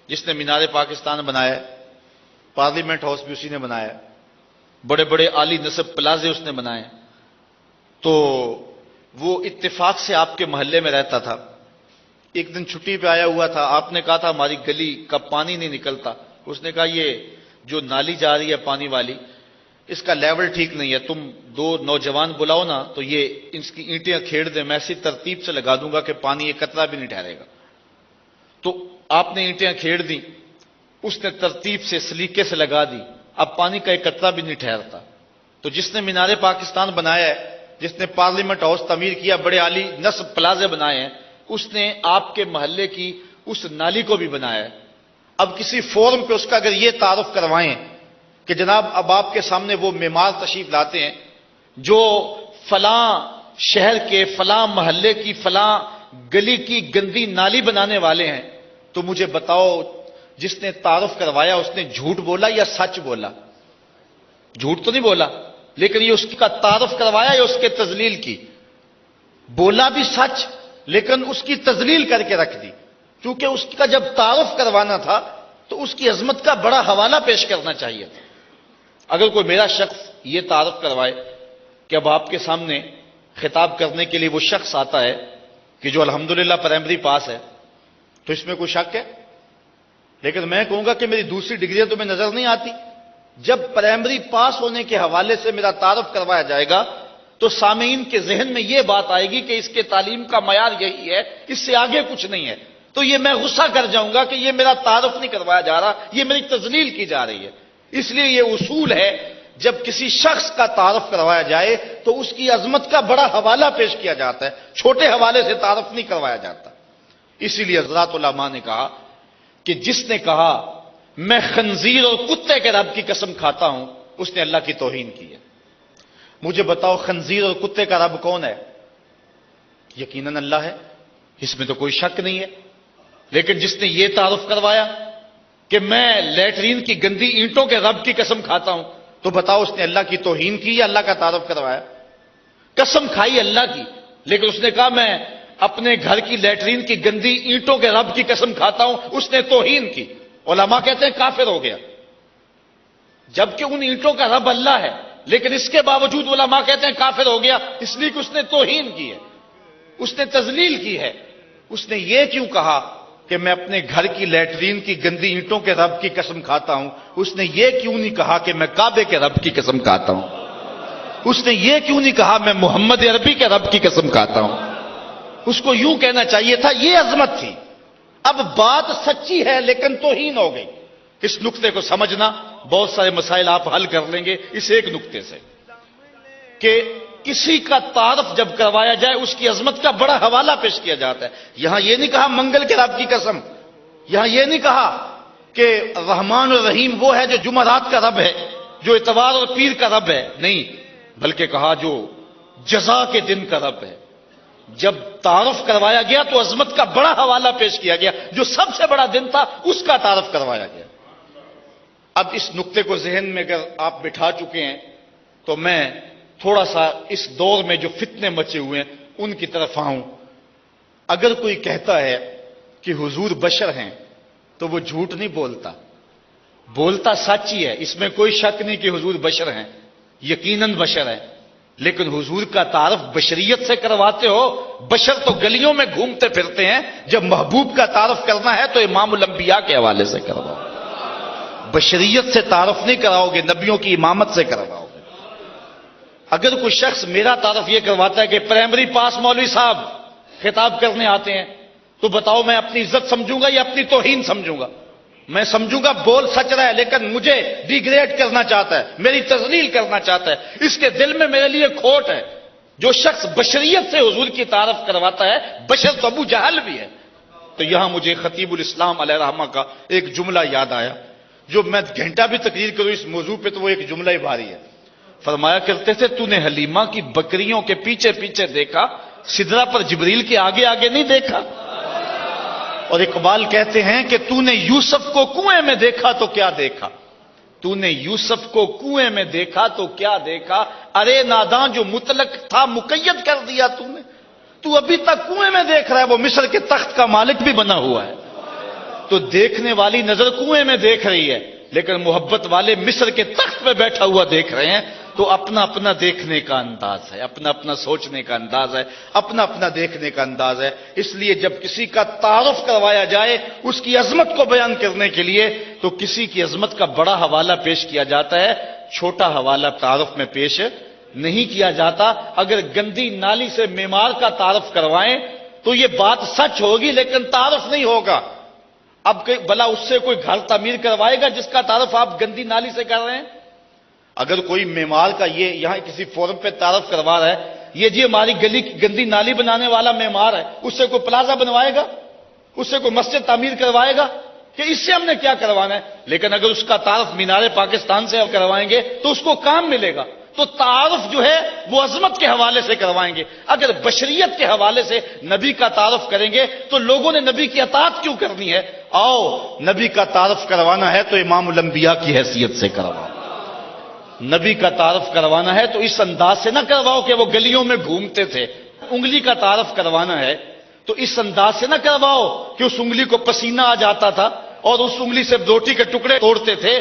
جس نے مینار پاکستان بنایا ہے، پارلیمنٹ ہاؤس بھی اسی نے بنایا ہے، بڑے بڑے عالی نصب پلازے اس نے بنائے، تو وہ اتفاق سے آپ کے محلے میں رہتا تھا۔ ایک دن چھٹی پہ آیا ہوا تھا، آپ نے کہا تھا ہماری گلی کا پانی نہیں نکلتا، اس نے کہا یہ جو نالی جا رہی ہے پانی والی، اس کا لیول ٹھیک نہیں ہے، تم 2 نوجوان بلاؤ نا تو یہ اس کی اینٹیں کھیڑ دیں، میں ایسی ترتیب سے لگا دوں گا کہ پانی ایک قطرہ بھی نہیں ٹھہرے گا۔ تو آپ نے اینٹیں کھیڑ دیں، اس نے ترتیب سے سلیقے سے لگا دی، اب پانی کا ایک قطرہ بھی نہیں ٹھہرتا۔ تو جس نے مینار پاکستان بنایا ہے، جس نے پارلیمنٹ ہاؤس تعمیر کیا، بڑے عالی نصب پلازے بنائے ہیں، اس نے آپ کے محلے کی اس نالی کو بھی بنایا ہے۔ اب کسی فورم پہ اس کا اگر یہ تعارف کروائیں کہ جناب اب آپ کے سامنے وہ معمار تشریف لاتے ہیں جو فلاں شہر کے فلاں محلے کی فلاں گلی کی گندی نالی بنانے والے ہیں، تو مجھے بتاؤ جس نے تعارف کروایا اس نے جھوٹ بولا یا سچ بولا؟ جھوٹ تو نہیں بولا، لیکن یہ اس کا تعارف کروایا یا اس کے تذلیل کی؟ بولا بھی سچ لیکن اس کی تذلیل کر کے رکھ دی، کیونکہ اس کا جب تعارف کروانا تھا تو اس کی عظمت کا بڑا حوالہ پیش کرنا چاہیے تھا۔ اگر کوئی میرا شخص یہ تعارف کروائے کہ اب آپ کے سامنے خطاب کرنے کے لیے وہ شخص آتا ہے کہ جو الحمدللہ پرائمری پاس ہے، تو اس میں کوئی شک ہے؟ لیکن میں کہوں گا کہ میری دوسری ڈگریاں تمہیں نظر نہیں آتی؟ جب پرائمری پاس ہونے کے حوالے سے میرا تعارف کروایا جائے گا تو سامعین کے ذہن میں یہ بات آئے گی کہ اس کے تعلیم کا معیار یہی ہے، اس سے آگے کچھ نہیں ہے، تو یہ میں غصہ کر جاؤں گا کہ یہ میرا تعارف نہیں کروایا جا رہا، یہ میری تذلیل کی جا رہی ہے۔ اس لیے یہ اصول ہے، جب کسی شخص کا تعارف کروایا جائے تو اس کی عظمت کا بڑا حوالہ پیش کیا جاتا ہے، چھوٹے حوالے سے تعارف نہیں کروایا جاتا۔ اسی لیے حضرات علماء نے کہا کہ جس نے کہا میں خنزیر اور کتے کے رب کی قسم کھاتا ہوں، اس نے اللہ کی توہین کی ہے۔ مجھے بتاؤ خنزیر اور کتے کا رب کون ہے؟ یقیناً اللہ ہے، اس میں تو کوئی شک نہیں ہے۔ لیکن جس نے یہ تعارف کروایا کہ میں لیٹرین کی گندی اینٹوں کے رب کی قسم کھاتا ہوں، تو بتاؤ اس نے اللہ کی توہین کی یا اللہ کا تعارف کروایا؟ قسم کھائی اللہ کی، لیکن اس نے کہا میں اپنے گھر کی لیٹرین کی گندی اینٹوں کے رب کی قسم کھاتا ہوں، اس نے توہین کی۔ علماء کہتے ہیں کافر ہو گیا، جبکہ ان اینٹوں کا رب اللہ ہے، لیکن اس کے باوجود علماء کہتے ہیں کافر ہو گیا، اس لیے کہ اس نے توہین کی ہے، اس نے تذلیل کی ہے۔ اس نے یہ کیوں کہا کہ میں اپنے گھر کی لیٹرین کی گندی اینٹوں کے رب کی قسم کھاتا ہوں؟ اس نے یہ کیوں نہیں کہا کہ میں کعبے کے رب کی قسم کھاتا ہوں؟ اس نے یہ کیوں نہیں کہا میں محمد عربی کے رب کی قسم کھاتا ہوں؟ اس کو یوں کہنا چاہیے تھا یہ عظمت تھی۔ اب بات سچی ہے لیکن توہین ہو گئی۔ اس نقطے کو سمجھنا، بہت سارے مسائل آپ حل کر لیں گے اس ایک نقطے سے کہ کسی کا تعارف جب کروایا جائے اس کی عظمت کا بڑا حوالہ پیش کیا جاتا ہے۔ یہاں یہ نہیں کہا منگل کے رب کی قسم، یہاں یہ نہیں کہا کہ رحمان اور رحیم وہ ہے جو جمعرات کا رب ہے، جو اتوار اور پیر کا رب ہے، نہیں، بلکہ کہا جو جزا کے دن کا رب ہے۔ جب تعارف کروایا گیا تو عظمت کا بڑا حوالہ پیش کیا گیا، جو سب سے بڑا دن تھا اس کا تعارف کروایا گیا۔ اب اس نقطے کو ذہن میں اگر آپ بٹھا چکے ہیں تو میں تھوڑا سا اس دور میں جو فتنے مچے ہوئے ہیں ان کی طرف آؤں۔ اگر کوئی کہتا ہے کہ حضور بشر ہیں تو وہ جھوٹ نہیں بولتا، بولتا سچ ہی ہے، اس میں کوئی شک نہیں کہ حضور بشر ہیں، یقیناً بشر ہیں، لیکن حضور کا تعارف بشریت سے کرواتے ہو؟ بشر تو گلیوں میں گھومتے پھرتے ہیں، جب محبوب کا تعارف کرنا ہے تو امام الانبیاء کے حوالے سے کرواؤ، بشریت سے تعارف نہیں کراؤ گے، نبیوں کی امامت سے کرواؤ گے۔ اگر کوئی شخص میرا تعارف یہ کرواتا ہے کہ پرائمری پاس مولوی صاحب خطاب کرنے آتے ہیں، تو بتاؤ میں اپنی عزت سمجھوں گا یا اپنی توہین سمجھوں گا؟ میں سمجھوں گا بول سچ رہا ہے لیکن مجھے ڈیگریڈ کرنا چاہتا ہے، میری تذلیل کرنا چاہتا ہے، اس کے دل میں میرے لیے کھوٹ ہے۔ جو شخص بشریت سے حضور کی تعارف کرواتا ہے، بشر تو ابو جہل بھی ہے۔ تو یہاں مجھے خطیب الاسلام علیہ رحمہ کا ایک جملہ یاد آیا، جو میں گھنٹہ بھی تقریر کروں اس موضوع پہ تو وہ ایک جملہ ہی بھاری ہے۔ فرمایا کرتے تھے تو نے حلیمہ کی بکریوں کے پیچھے پیچھے دیکھا، سدرہ پر جبریل کے آگے آگے نہیں دیکھا۔ اور اقبال کہتے ہیں کہ تو نے یوسف کو کنویں میں دیکھا تو کیا دیکھا، تو نے یوسف کو کنویں میں دیکھا تو کیا دیکھا، ارے ناداں جو مطلق تھا مقید کر دیا تو نے، تو ابھی تک کنویں میں دیکھ رہا ہے، وہ مصر کے تخت کا مالک بھی بنا ہوا ہے۔ تو دیکھنے والی نظر کنویں میں دیکھ رہی ہے، لیکن محبت والے مصر کے تخت پہ بیٹھا ہوا دیکھ رہے ہیں. تو اپنا اپنا دیکھنے کا انداز ہے، اپنا اپنا سوچنے کا انداز ہے، اپنا اپنا دیکھنے کا انداز ہے. اس لیے جب کسی کا تعارف کروایا جائے اس کی عظمت کو بیان کرنے کے لیے تو کسی کی عظمت کا بڑا حوالہ پیش کیا جاتا ہے، چھوٹا حوالہ تعارف میں پیش نہیں کیا جاتا. اگر گندی نالی سے معمار کا تعارف کروائیں تو یہ بات سچ ہوگی لیکن تعارف نہیں ہوگا. اب بلا اس سے کوئی گھر تعمیر کروائے گا جس کا تعارف آپ گندی نالی سے کر رہے ہیں؟ اگر کوئی معمار کا یہ یہاں کسی فورم پہ تعارف کروا رہا ہے، یہ جی ہماری گلی کی گندی نالی بنانے والا معمار ہے، اس سے کوئی پلازا بنوائے گا؟ اس سے کوئی مسجد تعمیر کروائے گا کہ اس سے ہم نے کیا کروانا ہے؟ لیکن اگر اس کا تعارف مینار پاکستان سے کروائیں گے تو اس کو کام ملے گا. تو تعارف جو ہے وہ عظمت کے حوالے سے کروائیں گے. اگر بشریت کے حوالے سے نبی کا تعارف کریں گے تو لوگوں نے نبی کی اطاعت کیوں کرنی ہے؟ آؤ نبی کا تعارف کروانا ہے تو امام الانبیاء کی حیثیت سے کرواؤ. نبی کا تعارف کروانا ہے تو اس انداز سے نہ کرواؤ کہ وہ گلیوں میں گھومتے تھے. انگلی کا تعارف کروانا ہے تو اس انداز سے نہ کرواؤ کہ اس انگلی کو پسینہ آ جاتا تھا اور اس انگلی سے روٹی کے ٹکڑے توڑتے تھے.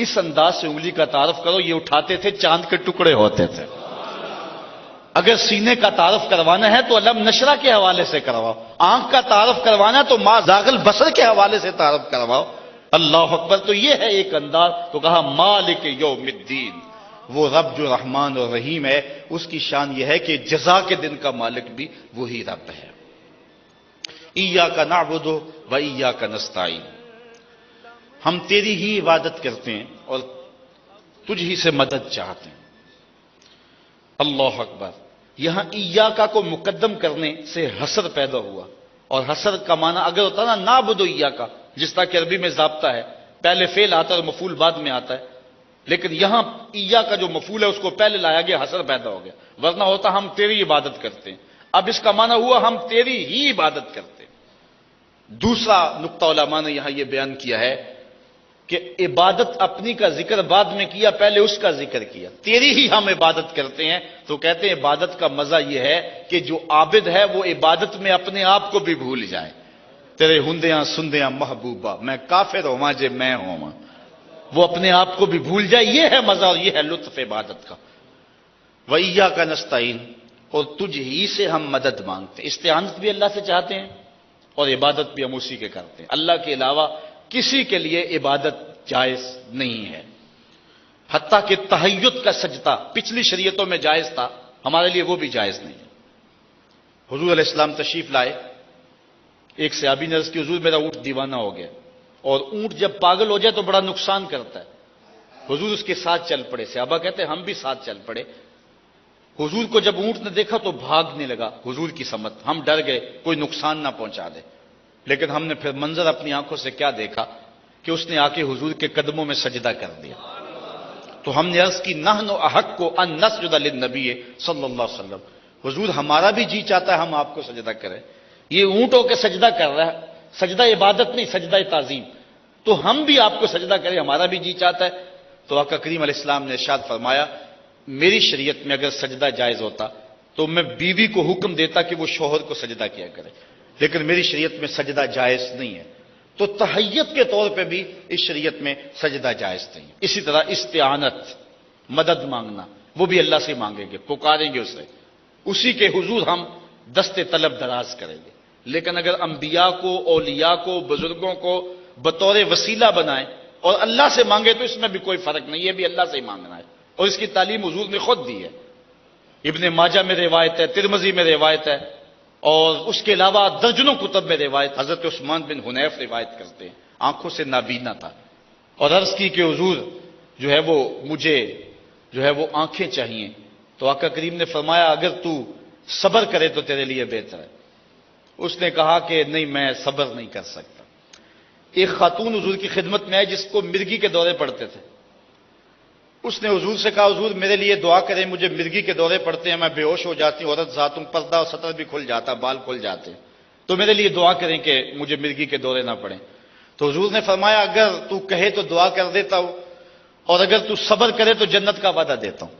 اس انداز سے انگلی کا تعارف کرو، یہ اٹھاتے تھے چاند کے ٹکڑے ہوتے تھے. اگر سینے کا تعارف کروانا ہے تو علم نشرہ کے حوالے سے کرواؤ. آنکھ کا تعارف کروانا تو ما زاغل بصر کے حوالے سے تعارف کرواؤ. اللہ اکبر. تو یہ ہے ایک انداز. تو کہا مالک یوم الدین، وہ رب جو رحمان اور رحیم ہے اس کی شان یہ ہے کہ جزا کے دن کا مالک بھی وہی رب ہے. ایاک نعبد و ایاک نستعین، ہم تیری ہی عبادت کرتے ہیں اور تجھ ہی سے مدد چاہتے ہیں. اللہ اکبر. یہاں ایاکا کو مقدم کرنے سے حسر پیدا ہوا، اور حسر کا معنی اگر ہوتا نا نعبد و ایاکا، جس طرح کہ عربی میں ضابطہ ہے پہلے فعل آتا ہے اور مفعول بعد میں آتا ہے، لیکن یہاں ایاکا جو مفعول ہے اس کو پہلے لایا گیا، حسر پیدا ہو گیا. ورنہ ہوتا ہم تیری عبادت کرتے ہیں. اب اس کا معنی ہوا ہم تیری ہی عبادت کرتے ہیں. دوسرا نقطہ علماء نے یہاں یہ بیان کیا ہے کہ عبادت اپنی کا ذکر بعد میں کیا، پہلے اس کا ذکر کیا. تیری ہی ہم عبادت کرتے ہیں. تو کہتے ہیں عبادت کا مزہ یہ ہے کہ جو عابد ہے وہ عبادت میں اپنے آپ کو بھی بھول جائے. تیرے ہندیاں سندیاں محبوبہ، میں کافر ہوں جے میں ہوں، وہ اپنے آپ کو بھی بھول جائے. یہ ہے مزہ اور یہ ہے لطف عبادت کا. وَإِيَّاكَ نَسْتَعِينُ، اور تجھ ہی سے ہم مدد مانگتے ہیں. استعانت بھی اللہ سے چاہتے ہیں اور عبادت بھی ہم اسی کے کرتے ہیں. اللہ کے علاوہ کسی کے لیے عبادت جائز نہیں ہے. حتیٰ کہ تہیت کا سجدہ پچھلی شریعتوں میں جائز تھا، ہمارے لیے وہ بھی جائز نہیں ہے. حضور علیہ السلام تشریف لائے. ایک صحابی نے عرض کی حضور میرا اونٹ دیوانہ ہو گیا، اور اونٹ جب پاگل ہو جائے تو بڑا نقصان کرتا ہے. حضور اس کے ساتھ چل پڑے. صحابہ کہتے ہیں ہم بھی ساتھ چل پڑے. حضور کو جب اونٹ نے دیکھا تو بھاگنے لگا حضور کی سمت. ہم ڈر گئے کوئی نقصان نہ پہنچا دے. لیکن ہم نے پھر منظر اپنی آنکھوں سے کیا دیکھا کہ اس نے آ کے حضور کے قدموں میں سجدہ کر دیا. تو ہم نے عرض کی نحن احق ان نسجد للنبی صلی اللہ علیہ وسلم، حضور ہمارا بھی جی چاہتا ہے ہم آپ کو سجدہ کریں. یہ اونٹ ہو کے سجدہ کر رہا ہے، سجدہ عبادت نہیں، سجدہ تعظیم. تو ہم بھی آپ کو سجدہ کریں، ہمارا بھی جی چاہتا ہے. تو آقا کریم علیہ السلام نے ارشاد فرمایا میری شریعت میں اگر سجدہ جائز ہوتا تو میں بیوی کو حکم دیتا کہ وہ شوہر کو سجدہ کیا کرے، لیکن میری شریعت میں سجدہ جائز نہیں ہے. تو تحیت کے طور پہ بھی اس شریعت میں سجدہ جائز نہیں ہے. اسی طرح استعانت، مدد مانگنا، وہ بھی اللہ سے مانگیں گے، پکاریں گے اسے، اسی کے حضور ہم دستے طلب دراز کریں گے. لیکن اگر انبیاء کو، اولیاء کو، بزرگوں کو بطور وسیلہ بنائیں اور اللہ سے مانگے تو اس میں بھی کوئی فرق نہیں، یہ بھی اللہ سے ہی مانگنا ہے. اور اس کی تعلیم حضور نے خود دی ہے. ابن ماجہ میں روایت ہے، ترمذی میں روایت ہے، اور اس کے علاوہ درجنوں کتب میں روایت. حضرت عثمان بن حنیف روایت کرتے ہیں آنکھوں سے نابینا تھا، اور عرض کی کہ حضور جو ہے وہ مجھے جو ہے وہ آنکھیں چاہیے. تو آقا کریم نے فرمایا اگر تو صبر کرے تو تیرے لیے بہتر ہے. اس نے کہا کہ نہیں میں صبر نہیں کر سکتا. ایک خاتون حضور کی خدمت میں آئی جس کو مرگی کے دورے پڑتے تھے. اس نے حضور سے کہا حضور میرے لیے دعا کریں، مجھے مرگی کے دورے پڑتے ہیں، میں بے ہوش ہو جاتی ہوں، عورت ذات ہوں، پردہ اور سطر بھی کھل جاتا، بال کھل جاتے ہیں، تو میرے لیے دعا کریں کہ مجھے مرگی کے دورے نہ پڑیں. تو حضور نے فرمایا اگر تو کہے تو دعا کر دیتا ہوں، اور اگر تو صبر کرے تو جنت کا وعدہ دیتا ہوں.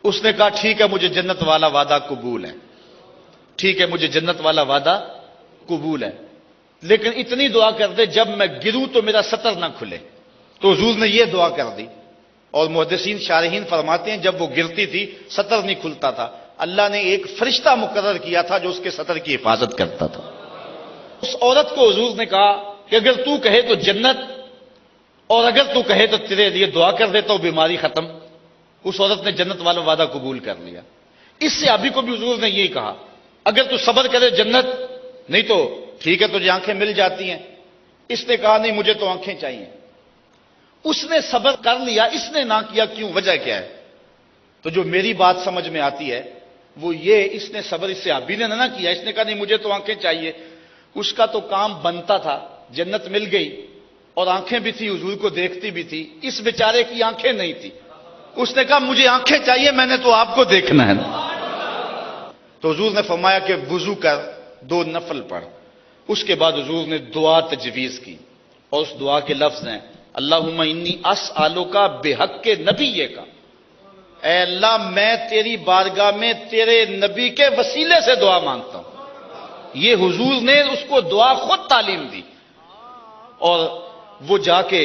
اس نے کہا ٹھیک ہے مجھے جنت والا وعدہ قبول ہے، ٹھیک ہے مجھے جنت والا وعدہ قبول ہے. لیکن اتنی دعا کر دے جب میں گروں تو میرا سطر نہ کھلے. تو حضور نے یہ دعا کر دی. اور محدثین شارحین فرماتے ہیں جب وہ گرتی تھی سطر نہیں کھلتا تھا, اللہ نے ایک فرشتہ مقرر کیا تھا جو اس کے سطر کی حفاظت کرتا تھا. اس عورت کو حضور نے کہا کہ اگر تو کہے تو جنت, اور اگر تو کہے تو تیرے لیے دعا کر دیتا ہوں بیماری ختم. اس عورت نے جنت والا وعدہ قبول کر لیا. اس صحابی کو بھی حضور نے یہی کہا اگر تو صبر کرے جنت, نہیں تو ٹھیک ہے تجھے آنکھیں مل جاتی ہیں. اس نے کہا نہیں مجھے تو آنکھیں چاہیے. اس نے صبر کر لیا, اس نے نہ کیا, کیوں, وجہ کیا ہے؟ تو جو میری بات سمجھ میں آتی ہے وہ یہ, اس نے صبر اس صحابی نے نہ کیا, اس نے کہا نہیں مجھے تو آنکھیں چاہیے. اس کا تو کام بنتا تھا, جنت مل گئی اور آنکھیں بھی تھی, حضور کو دیکھتی بھی تھی. اس بیچارے کی آنکھیں نہیں تھی. اس نے کہا مجھے آنکھیں چاہیے, میں نے تو آپ کو دیکھنا ہے. تو حضور نے فرمایا کہ وضو کر, 2 نفل پڑھ. اس کے بعد حضور نے دعا تجویز کی, اور اس دعا کے لفظ ہیں اللہم انی اسألک بحق کے نبی کا, اے اللہ میں تیری بارگاہ میں تیرے نبی کے وسیلے سے دعا مانگتا ہوں. یہ حضور نے اس کو دعا خود تعلیم دی, اور وہ جا کے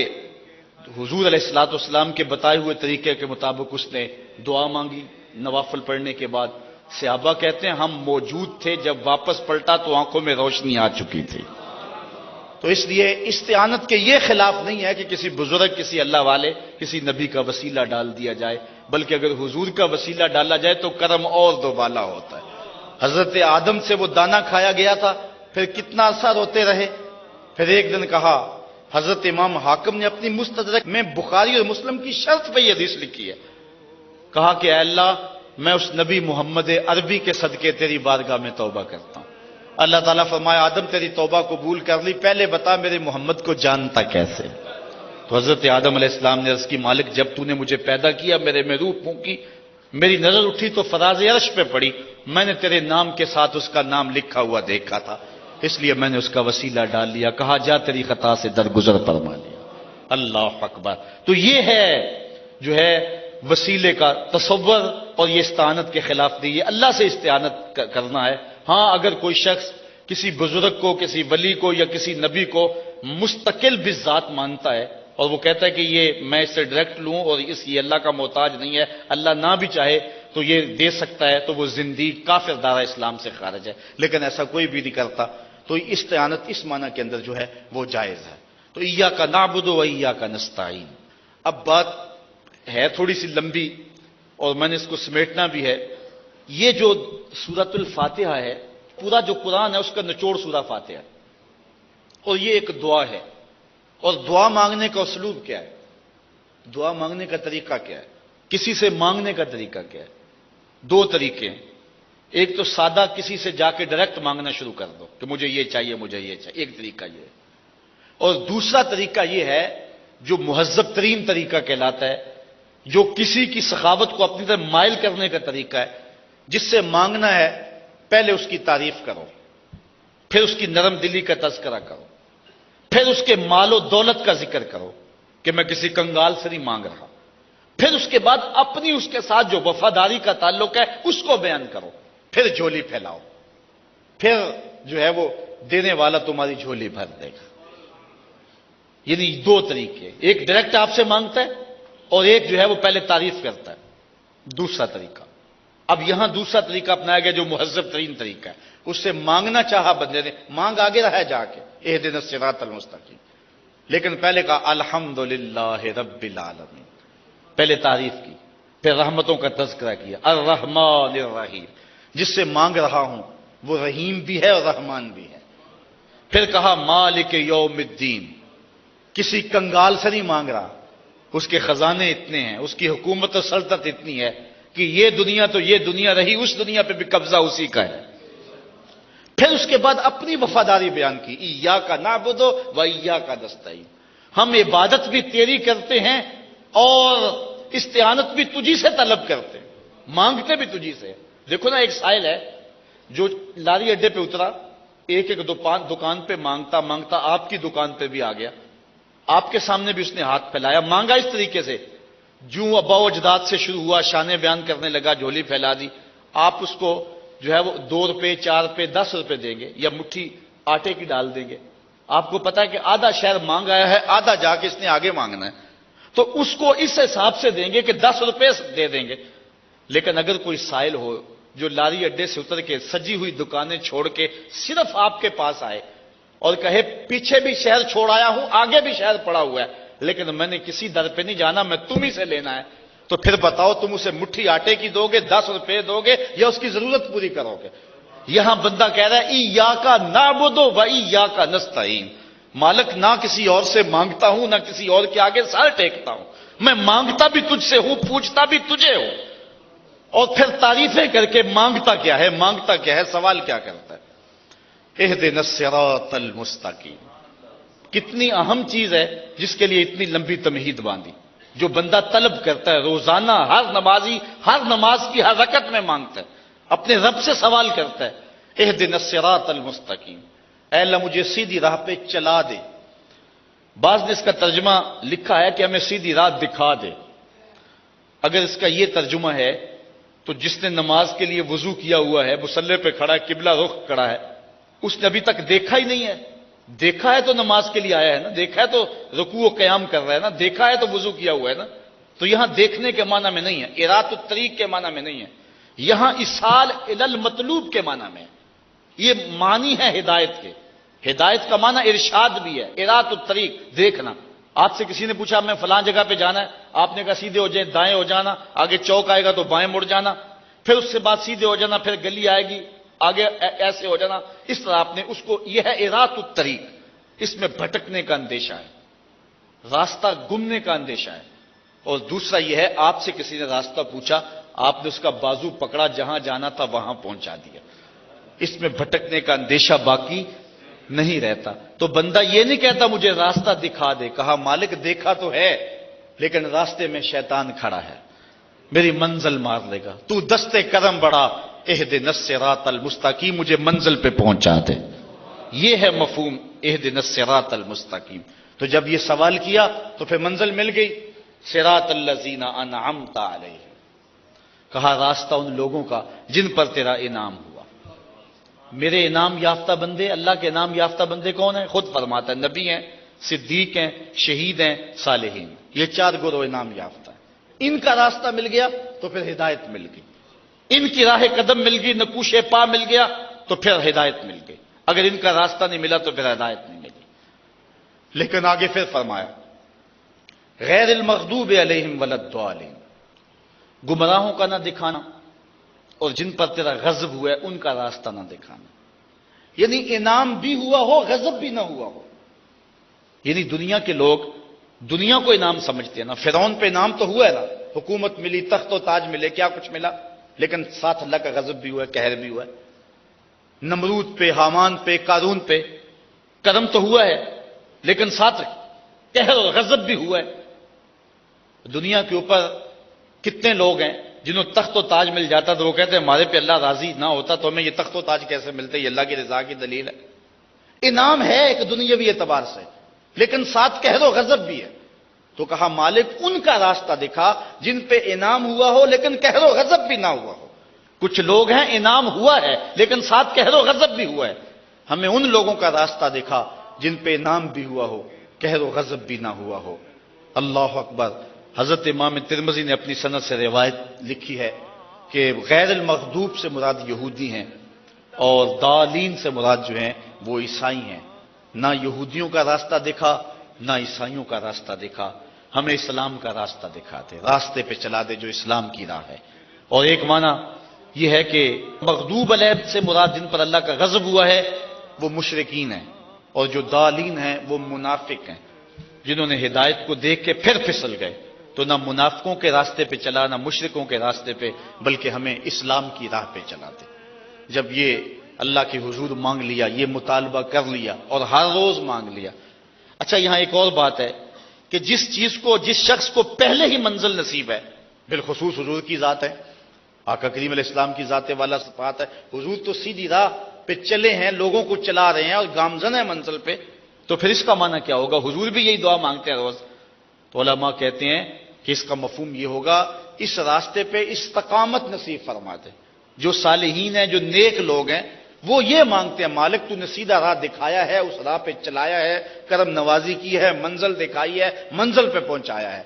حضور علیہ الصلوۃ والسلام کے بتائے ہوئے طریقے کے مطابق اس نے دعا مانگی. نوافل پڑھنے کے بعد صحابہ کہتے ہیں ہم موجود تھے جب واپس پلٹا تو آنکھوں میں روشنی آ چکی تھی. تو اس لیے استعانت کے یہ خلاف نہیں ہے کہ کسی بزرگ, کسی اللہ والے, کسی نبی کا وسیلہ ڈال دیا جائے, بلکہ اگر حضور کا وسیلہ ڈالا جائے تو کرم اور دوبالا ہوتا ہے. حضرت آدم سے وہ دانہ کھایا گیا تھا, پھر کتنا عرصہ روتے رہے. پھر ایک دن کہا, حضرت امام حاکم نے اپنی مستدرک میں بخاری اور مسلم کی شرط پہ یہ حدیث لکھی ہے, کہا کہ اے اللہ میں اس نبی محمد عربی کے صدقے تیری بارگاہ میں توبہ کرتا ہوں. اللہ تعالیٰ فرمایا آدم تیری توبہ قبول کر لی, پہلے بتا میرے محمد کو جانتا کیسے. تو حضرت آدم علیہ السلام نے عرض کی مالک جب تو نے مجھے پیدا کیا میرے میں روح پھونکی, میری نظر اٹھی تو فراز عرش پہ پڑی, میں نے تیرے نام کے ساتھ اس کا نام لکھا ہوا دیکھا تھا, اس لیے میں نے اس کا وسیلہ ڈال لیا. کہا جا تیری خطا سے درگزر فرما لیا. اللہ اکبر. تو یہ ہے جو ہے وسیلے کا تصور, اور یہ استعانت کے خلاف نہیں, یہ اللہ سے استعانت کرنا ہے. ہاں اگر کوئی شخص کسی بزرگ کو, کسی ولی کو یا کسی نبی کو مستقل بذات مانتا ہے اور وہ کہتا ہے کہ یہ میں اس سے ڈائریکٹ لوں اور یہ اللہ کا محتاج نہیں ہے, اللہ نہ بھی چاہے تو یہ دے سکتا ہے, تو وہ زندیق کافر دارہ اسلام سے خارج ہے. لیکن ایسا کوئی بھی نہیں کرتا. تو استعانت اس معنی کے اندر جو ہے وہ جائز ہے. تو ایاک نعبد و ایاک نستعین. اب بات ہے تھوڑی سی لمبی اور میں نے اس کو سمیٹنا بھی ہے. یہ جو سورۃ الفاتحہ ہے, پورا جو قرآن ہے اس کا نچوڑ سورہ فاتحہ ہے, اور یہ ایک دعا ہے. اور دعا مانگنے کا اسلوب کیا ہے, دعا مانگنے کا طریقہ کیا ہے, کسی سے مانگنے کا طریقہ کیا ہے؟ 2 طریقے ہیں. ایک تو سادہ کسی سے جا کے ڈائریکٹ مانگنا شروع کر دو کہ مجھے یہ چاہیے, مجھے یہ چاہیے, ایک طریقہ یہ ہے. اور دوسرا طریقہ یہ ہے جو مہذب ترین طریقہ کہلاتا ہے, جو کسی کی سخاوت کو اپنی طرف مائل کرنے کا طریقہ ہے. جس سے مانگنا ہے پہلے اس کی تعریف کرو, پھر اس کی نرم دلی کا تذکرہ کرو, پھر اس کے مال و دولت کا ذکر کرو کہ میں کسی کنگال سے نہیں مانگ رہا, پھر اس کے بعد اپنی اس کے ساتھ جو وفاداری کا تعلق ہے اس کو بیان کرو, پھر جھولی پھیلاؤ, پھر جو ہے وہ دینے والا تمہاری جھولی بھر دے گا. یعنی 2 طریقے, ایک ڈائریکٹ آپ سے مانگتا ہے اور ایک جو ہے وہ پہلے تعریف کرتا ہے. دوسرا طریقہ, اب یہاں دوسرا طریقہ اپنایا گیا جو مہذب ترین طریقہ ہے. اس سے مانگنا چاہا بندے نے, مانگ آگے رہا ہے جا کے اہدنا الصراط المستقیم, لیکن پہلے کہا الحمدللہ رب العالمین, پہلے تعریف کی, پھر رحمتوں کا تذکرہ کیا, الرحمن الرحیم, جس سے مانگ رہا ہوں وہ رحیم بھی ہے اور رحمان بھی ہے. پھر کہا مالک یوم الدین, کسی کنگال سے نہیں مانگ رہا, اس کے خزانے اتنے ہیں, اس کی حکومت اور سلطنت اتنی ہے کہ یہ دنیا تو یہ دنیا رہی, اس دنیا پہ بھی قبضہ اسی کا ہے. پھر اس کے بعد اپنی وفاداری بیان کی, ایاک نعبد و ایاک نستعین, ہم عبادت بھی تیری کرتے ہیں اور استعانت بھی تجھی سے طلب کرتے ہیں, مانگتے بھی تجھی سے. دیکھو نا, ایک سائل ہے جو لاری اڈے پہ اترا, ایک ایک دکان پہ مانگتا مانگتا آپ کی دکان پہ بھی آ گیا, آپ کے سامنے بھی اس نے ہاتھ پھیلایا, مانگا اس طریقے سے, جو ابا و اجداد سے شروع ہوا, شانے بیان کرنے لگا, جھولی پھیلا دی. آپ اس کو جو ہے وہ 2 روپے 4 روپے 10 روپے دیں گے یا مٹھی آٹے کی ڈال دیں گے, آپ کو پتا ہے کہ آدھا شہر مانگ آیا ہے، آدھا جا کے اس نے آگے مانگنا ہے، تو اس کو اس حساب سے دیں گے کہ 10 روپے دے دیں گے۔ لیکن اگر کوئی سائل ہو جو لاری اڈے سے اتر کے سجی ہوئی دکانیں چھوڑ کے صرف آپ کے پاس آئے اور کہے پیچھے بھی شہر چھوڑ آیا ہوں، آگے بھی شہر پڑا ہوا ہے، لیکن میں نے کسی در پہ نہیں جانا، میں تم ہی سے لینا ہے، تو پھر بتاؤ تم اسے مٹھی آٹے کی دو گے، 10 روپے دو گے، یا اس کی ضرورت پوری کرو گے؟ یہاں بندہ کہہ رہا ہے ایاک نعبد و ایاک نستعین، مالک نہ کسی اور سے مانگتا ہوں نہ کسی اور کے آگے سر ٹیکتا ہوں، میں مانگتا بھی تجھ سے ہوں، پوچھتا بھی تجھے ہوں۔ اور پھر تعریفیں کر کے مانگتا کیا ہے، مانگتا کیا ہے، سوال کیا کرتا ہے؟ اہدنا الصراط المستقیم، کتنی اہم چیز ہے جس کے لیے اتنی لمبی تمہید باندھی۔ جو بندہ طلب کرتا ہے روزانہ، ہر نمازی ہر نماز کی ہر رکعت میں مانگتا ہے، اپنے رب سے سوال کرتا ہے اہدنا الصراط المستقیم، اے اللہ مجھے سیدھی راہ پہ چلا دے۔ بعض نے اس کا ترجمہ لکھا ہے کہ ہمیں سیدھی راہ دکھا دے۔ اگر اس کا یہ ترجمہ ہے تو جس نے نماز کے لیے وضو کیا ہوا ہے، مصلی پہ کھڑا ہے، قبلہ رخ کھڑا ہے، اس نے ابھی تک دیکھا ہی نہیں ہے۔ دیکھا ہے تو نماز کے لیے آیا ہے نا، دیکھا ہے تو رکوع و قیام کر رہا ہے نا، دیکھا ہے تو وضو کیا ہوا ہے نا۔ تو یہاں دیکھنے کے معنی میں نہیں ہے، ارات الطریق کے معنی میں نہیں ہے، یہاں اصال الی المطلوب کے معنی میں ہے۔ یہ معنی ہے ہدایت کے، ہدایت کا معنی ارشاد بھی ہے، ارات الطریق دیکھنا۔ آپ سے کسی نے پوچھا میں فلان جگہ پہ جانا ہے، آپ نے کہا سیدھے ہو جائیں، دائیں ہو جانا، آگے چوک آئے گا تو بائیں مڑ جانا، پھر اس سے بعد سیدھے ہو جانا، پھر گلی آئے گی، آگے ایسے ہو جانا۔ اس طرح آپ نے اس کو، یہ ہے ارات الطریق، اس میں بھٹکنے کا اندیشہ ہے، راستہ گمنے کا اندیشہ ہے۔ اور دوسرا یہ ہے آپ سے کسی نے راستہ پوچھا، آپ نے اس کا بازو پکڑا، جہاں جانا تھا وہاں پہنچا دیا، اس میں بھٹکنے کا اندیشہ باقی نہیں رہتا۔ تو بندہ یہ نہیں کہتا مجھے راستہ دکھا دے، کہا مالک دیکھا تو ہے لیکن راستے میں شیطان کھڑا ہے، میری منزل مار لے گا، تو دستے کرم بڑھا، اہدنا الصراط المستقیم، مجھے منزل پہ پہنچا دے۔ یہ ہے مفہوم اہدنا الصراط المستقیم۔ تو جب یہ سوال کیا تو پھر منزل مل گئی، صراط الذین انعمت علیہم، کہا راستہ ان لوگوں کا جن پر تیرا انعام ہوا۔ میرے انعام یافتہ بندے، اللہ کے انعام یافتہ بندے کون ہیں؟ خود فرماتا ہے، نبی ہیں، صدیق ہیں، شہید ہیں، صالحین، یہ 4 گروہ انعام یافتہ ہیں۔ ان کا راستہ مل گیا تو پھر ہدایت مل گئی، ان کی راہ قدم مل گئی، نقوش پا مل گیا تو پھر ہدایت مل گئی۔ اگر ان کا راستہ نہیں ملا تو پھر ہدایت نہیں ملی۔ لیکن آگے پھر فرمایا غیر المغضوب علیہم ولا الضالین، گمراہوں کا نہ دکھانا اور جن پر تیرا غضب ہوا ہے ان کا راستہ نہ دکھانا، یعنی انعام بھی ہوا ہو غضب بھی نہ ہوا ہو۔ یعنی دنیا کے لوگ دنیا کو انعام سمجھتے ہیں نا، فرعون پہ انعام تو ہوا ہے نا، حکومت ملی، تخت و تاج ملے، کیا کچھ ملا، لیکن ساتھ اللہ کا غضب بھی ہوا ہے، قہر بھی ہوا ہے۔ نمرود پہ، حامان پہ، قارون پہ کرم تو ہوا ہے لیکن ساتھ قہر اور غضب بھی ہوا ہے۔ دنیا کے اوپر کتنے لوگ ہیں جنہوں تخت و تاج مل جاتا تو وہ کہتے ہیں ہمارے پہ اللہ راضی نہ ہوتا تو ہمیں یہ تخت و تاج کیسے ملتے، یہ اللہ کی رضا کی دلیل ہے۔ انعام ہے ایک دنیاوی اعتبار سے لیکن ساتھ قہر و غضب بھی ہے۔ تو کہا مالک ان کا راستہ دکھا جن پہ انعام ہوا ہو لیکن قہر و غضب بھی نہ ہوا ہو۔ کچھ لوگ ہیں انعام ہوا ہے لیکن ساتھ قہر و غضب بھی ہوا ہے، ہمیں ان لوگوں کا راستہ دکھا جن پہ انعام بھی ہوا ہو، قہر و غضب بھی نہ ہوا ہو۔ اللہ اکبر۔ حضرت امام ترمذی نے اپنی سند سے روایت لکھی ہے کہ غیر المغضوب سے مراد یہودی ہیں اور ضالین سے مراد جو ہیں وہ عیسائی ہیں۔ نہ یہودیوں کا راستہ دکھا نہ عیسائیوں کا راستہ دکھا، ہمیں اسلام کا راستہ دکھا دے، راستے پہ چلا دے جو اسلام کی راہ ہے۔ اور ایک معنی یہ ہے کہ مغضوب علیہ سے مراد جن پر اللہ کا غضب ہوا ہے وہ مشرکین ہیں، اور جو ضالین ہیں وہ منافق ہیں جنہوں نے ہدایت کو دیکھ کے پھر پھسل گئے۔ تو نہ منافقوں کے راستے پہ چلا نہ مشرکوں کے راستے پہ، بلکہ ہمیں اسلام کی راہ پہ چلا دے۔ جب یہ اللہ کے حضور مانگ لیا، یہ مطالبہ کر لیا اور ہر روز مانگ لیا۔ اچھا یہاں ایک اور بات ہے کہ جس چیز کو، جس شخص کو پہلے ہی منزل نصیب ہے، بالخصوص حضور کی ذات ہے، آقا کریم علیہ السلام کی ذات والا صفات ہے، حضور تو سیدھی راہ پہ چلے ہیں، لوگوں کو چلا رہے ہیں اور گامزن ہے منزل پہ، تو پھر اس کا معنی کیا ہوگا؟ حضور بھی یہی دعا مانگتے ہیں روز۔ تو علماء کہتے ہیں کہ اس کا مفہوم یہ ہوگا اس راستے پہ استقامت نصیب فرما دے۔ جو صالحین ہیں، جو نیک لوگ ہیں، وہ یہ مانگتے ہیں مالک تو نے سیدھا راہ دکھایا ہے، اس راہ پہ چلایا ہے، کرم نوازی کی ہے، منزل دکھائی ہے، منزل پہ پہنچایا ہے،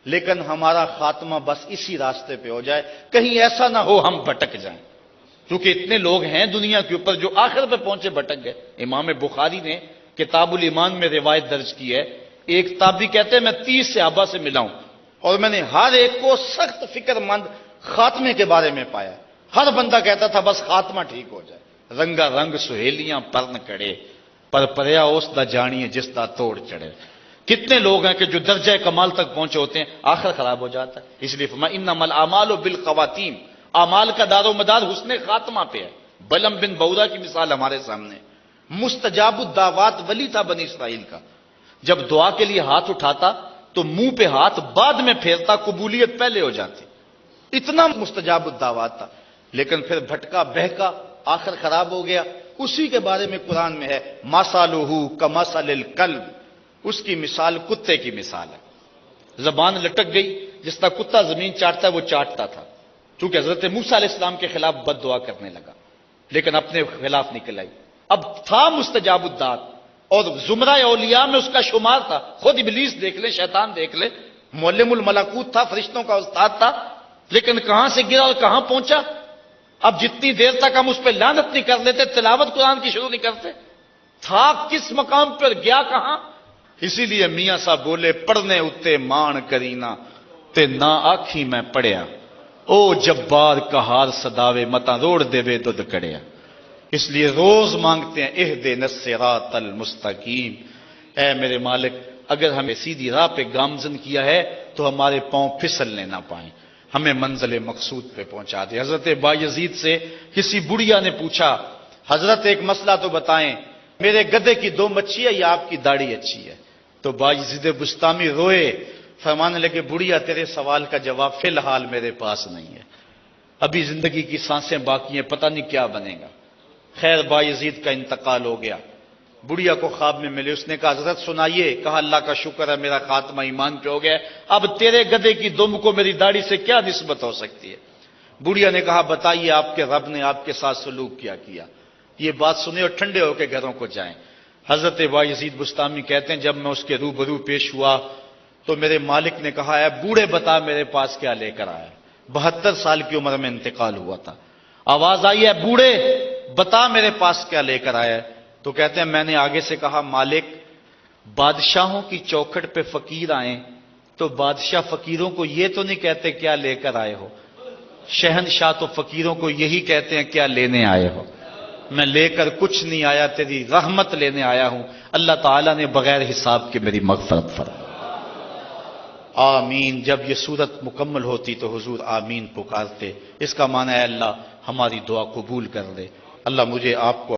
لیکن ہمارا خاتمہ بس اسی راستے پہ ہو جائے، کہیں ایسا نہ ہو ہم بھٹک جائیں، کیونکہ اتنے لوگ ہیں دنیا کے اوپر جو آخر پہ پہنچے بھٹک گئے۔ امام بخاری نے کتاب الایمان میں روایت درج کی ہے، ایک تابعی کہتے ہیں میں 30 صحابہ سے ملا ہوں اور میں نے ہر ایک کو سخت فکر مند خاتمے کے بارے میں پایا، ہر بندہ کہتا تھا بس خاتمہ ٹھیک ہو جائے۔ رنگا رنگ سہیلیاں پرن کڑے، پر پریا اس دا جانیے جس دا توڑ چڑھے۔ کتنے لوگ ہیں کہ جو درجہ کمال تک پہنچے ہوتے ہیں آخر خراب ہو جاتا ہے، اس لیے فرمایا انما الاعمال بالخواتیم، اعمال کا دار و مدار حسن خاتمہ پہ ہے۔ بلم بن بورا کی مثال ہمارے سامنے، مستجاب الدعوات ولی تھا بنی اسرائیل کا، جب دعا کے لیے ہاتھ اٹھاتا تو منہ پہ ہاتھ بعد میں پھیرتا، قبولیت پہلے ہو جاتی، اتنا مستجاب الدعوات تھا، لیکن پھر بھٹکا بہکا، آخر خراب ہو گیا۔ اسی کے بارے میں قرآن میں ہے مثلہ کمثل الکلب، اس کی مثال کتے کی مثال ہے، زبان لٹک گئی، جس طرح کتا زمین چاٹتا ہے وہ چاٹتا تھا، چونکہ حضرت موسیٰ علیہ السلام کے خلاف بد دعا کرنے لگا لیکن اپنے خلاف نکل آئی۔ اب تھا مستجاب الدعوات اور زمرہ اولیاء میں اس کا شمار تھا، خود ابلیس دیکھ لے، شیطان دیکھ لے، معلم الملکوت تھا، فرشتوں کا استاد تھا، لیکن کہاں سے گرا اور کہاں پہنچا۔ اب جتنی دیر تک ہم اس پہ لعنت نہیں کر لیتے، تلاوت قرآن کی شروع نہیں کرتے، تھا کس مقام پر، گیا کہاں۔ اسی لیے میاں صاحب بولے پڑھنے اتے مان کرینا تے نہ آکھی میں پڑھیا، او جبار کہار صداوے متا روڑ دے وے دودھ کڑیا۔ اس لیے روز مانگتے ہیں اہدنا الصراط المستقیم، اے میرے مالک اگر ہمیں سیدھی راہ پہ گامزن کیا ہے تو ہمارے پاؤں پھسلنے نہ پائیں، ہمیں منزل مقصود پہ پہنچا دے۔ حضرت بایزید سے کسی بڑھیا نے پوچھا حضرت ایک مسئلہ تو بتائیں، میرے گدھے کی 2 مچھی ہے یا آپ کی داڑھی اچھی ہے؟ تو بایزید بستامی روئے، فرمانے لگے بڑھیا تیرے سوال کا جواب فی الحال میرے پاس نہیں ہے، ابھی زندگی کی سانسیں باقی ہیں، پتہ نہیں کیا بنے گا۔ خیر بایزید کا انتقال ہو گیا، بڑھیا کو خواب میں ملے، اس نے کہا حضرت سنائیے، کہا اللہ کا شکر ہے میرا خاتمہ ایمان پہ ہو گیا، اب تیرے گدھے کی دم کو میری داڑھی سے کیا نسبت ہو سکتی ہے؟ بڑھیا نے کہا بتائیے آپ کے رب نے آپ کے ساتھ سلوک کیا کیا؟ یہ بات سنے اور ٹھنڈے ہو کے گھروں کو جائیں۔ حضرت بایزید بستامی کہتے ہیں جب میں اس کے روبرو پیش ہوا تو میرے مالک نے کہا اے بوڑھے بتا میرے پاس کیا لے کر آیا، 72 سال کی عمر میں انتقال ہوا تھا، آواز آئی ہے بوڑھے بتا میرے پاس کیا لے کر آیا ہے؟ تو کہتے ہیں میں نے آگے سے کہا مالک بادشاہوں کی چوکھٹ پہ فقیر آئیں تو بادشاہ فقیروں کو یہ تو نہیں کہتے کیا لے کر آئے ہو، شہنشاہ تو فقیروں کو یہی کہتے ہیں کیا لینے آئے ہو، میں لے کر کچھ نہیں آیا، تیری رحمت لینے آیا ہوں، اللہ تعالیٰ نے بغیر حساب کے میری مغفرت فرمائی۔ آمین۔ جب یہ صورت مکمل ہوتی تو حضور آمین پکارتے، اس کا معنی ہے اللہ ہماری دعا قبول کر لے، اللہ مجھے آپ کو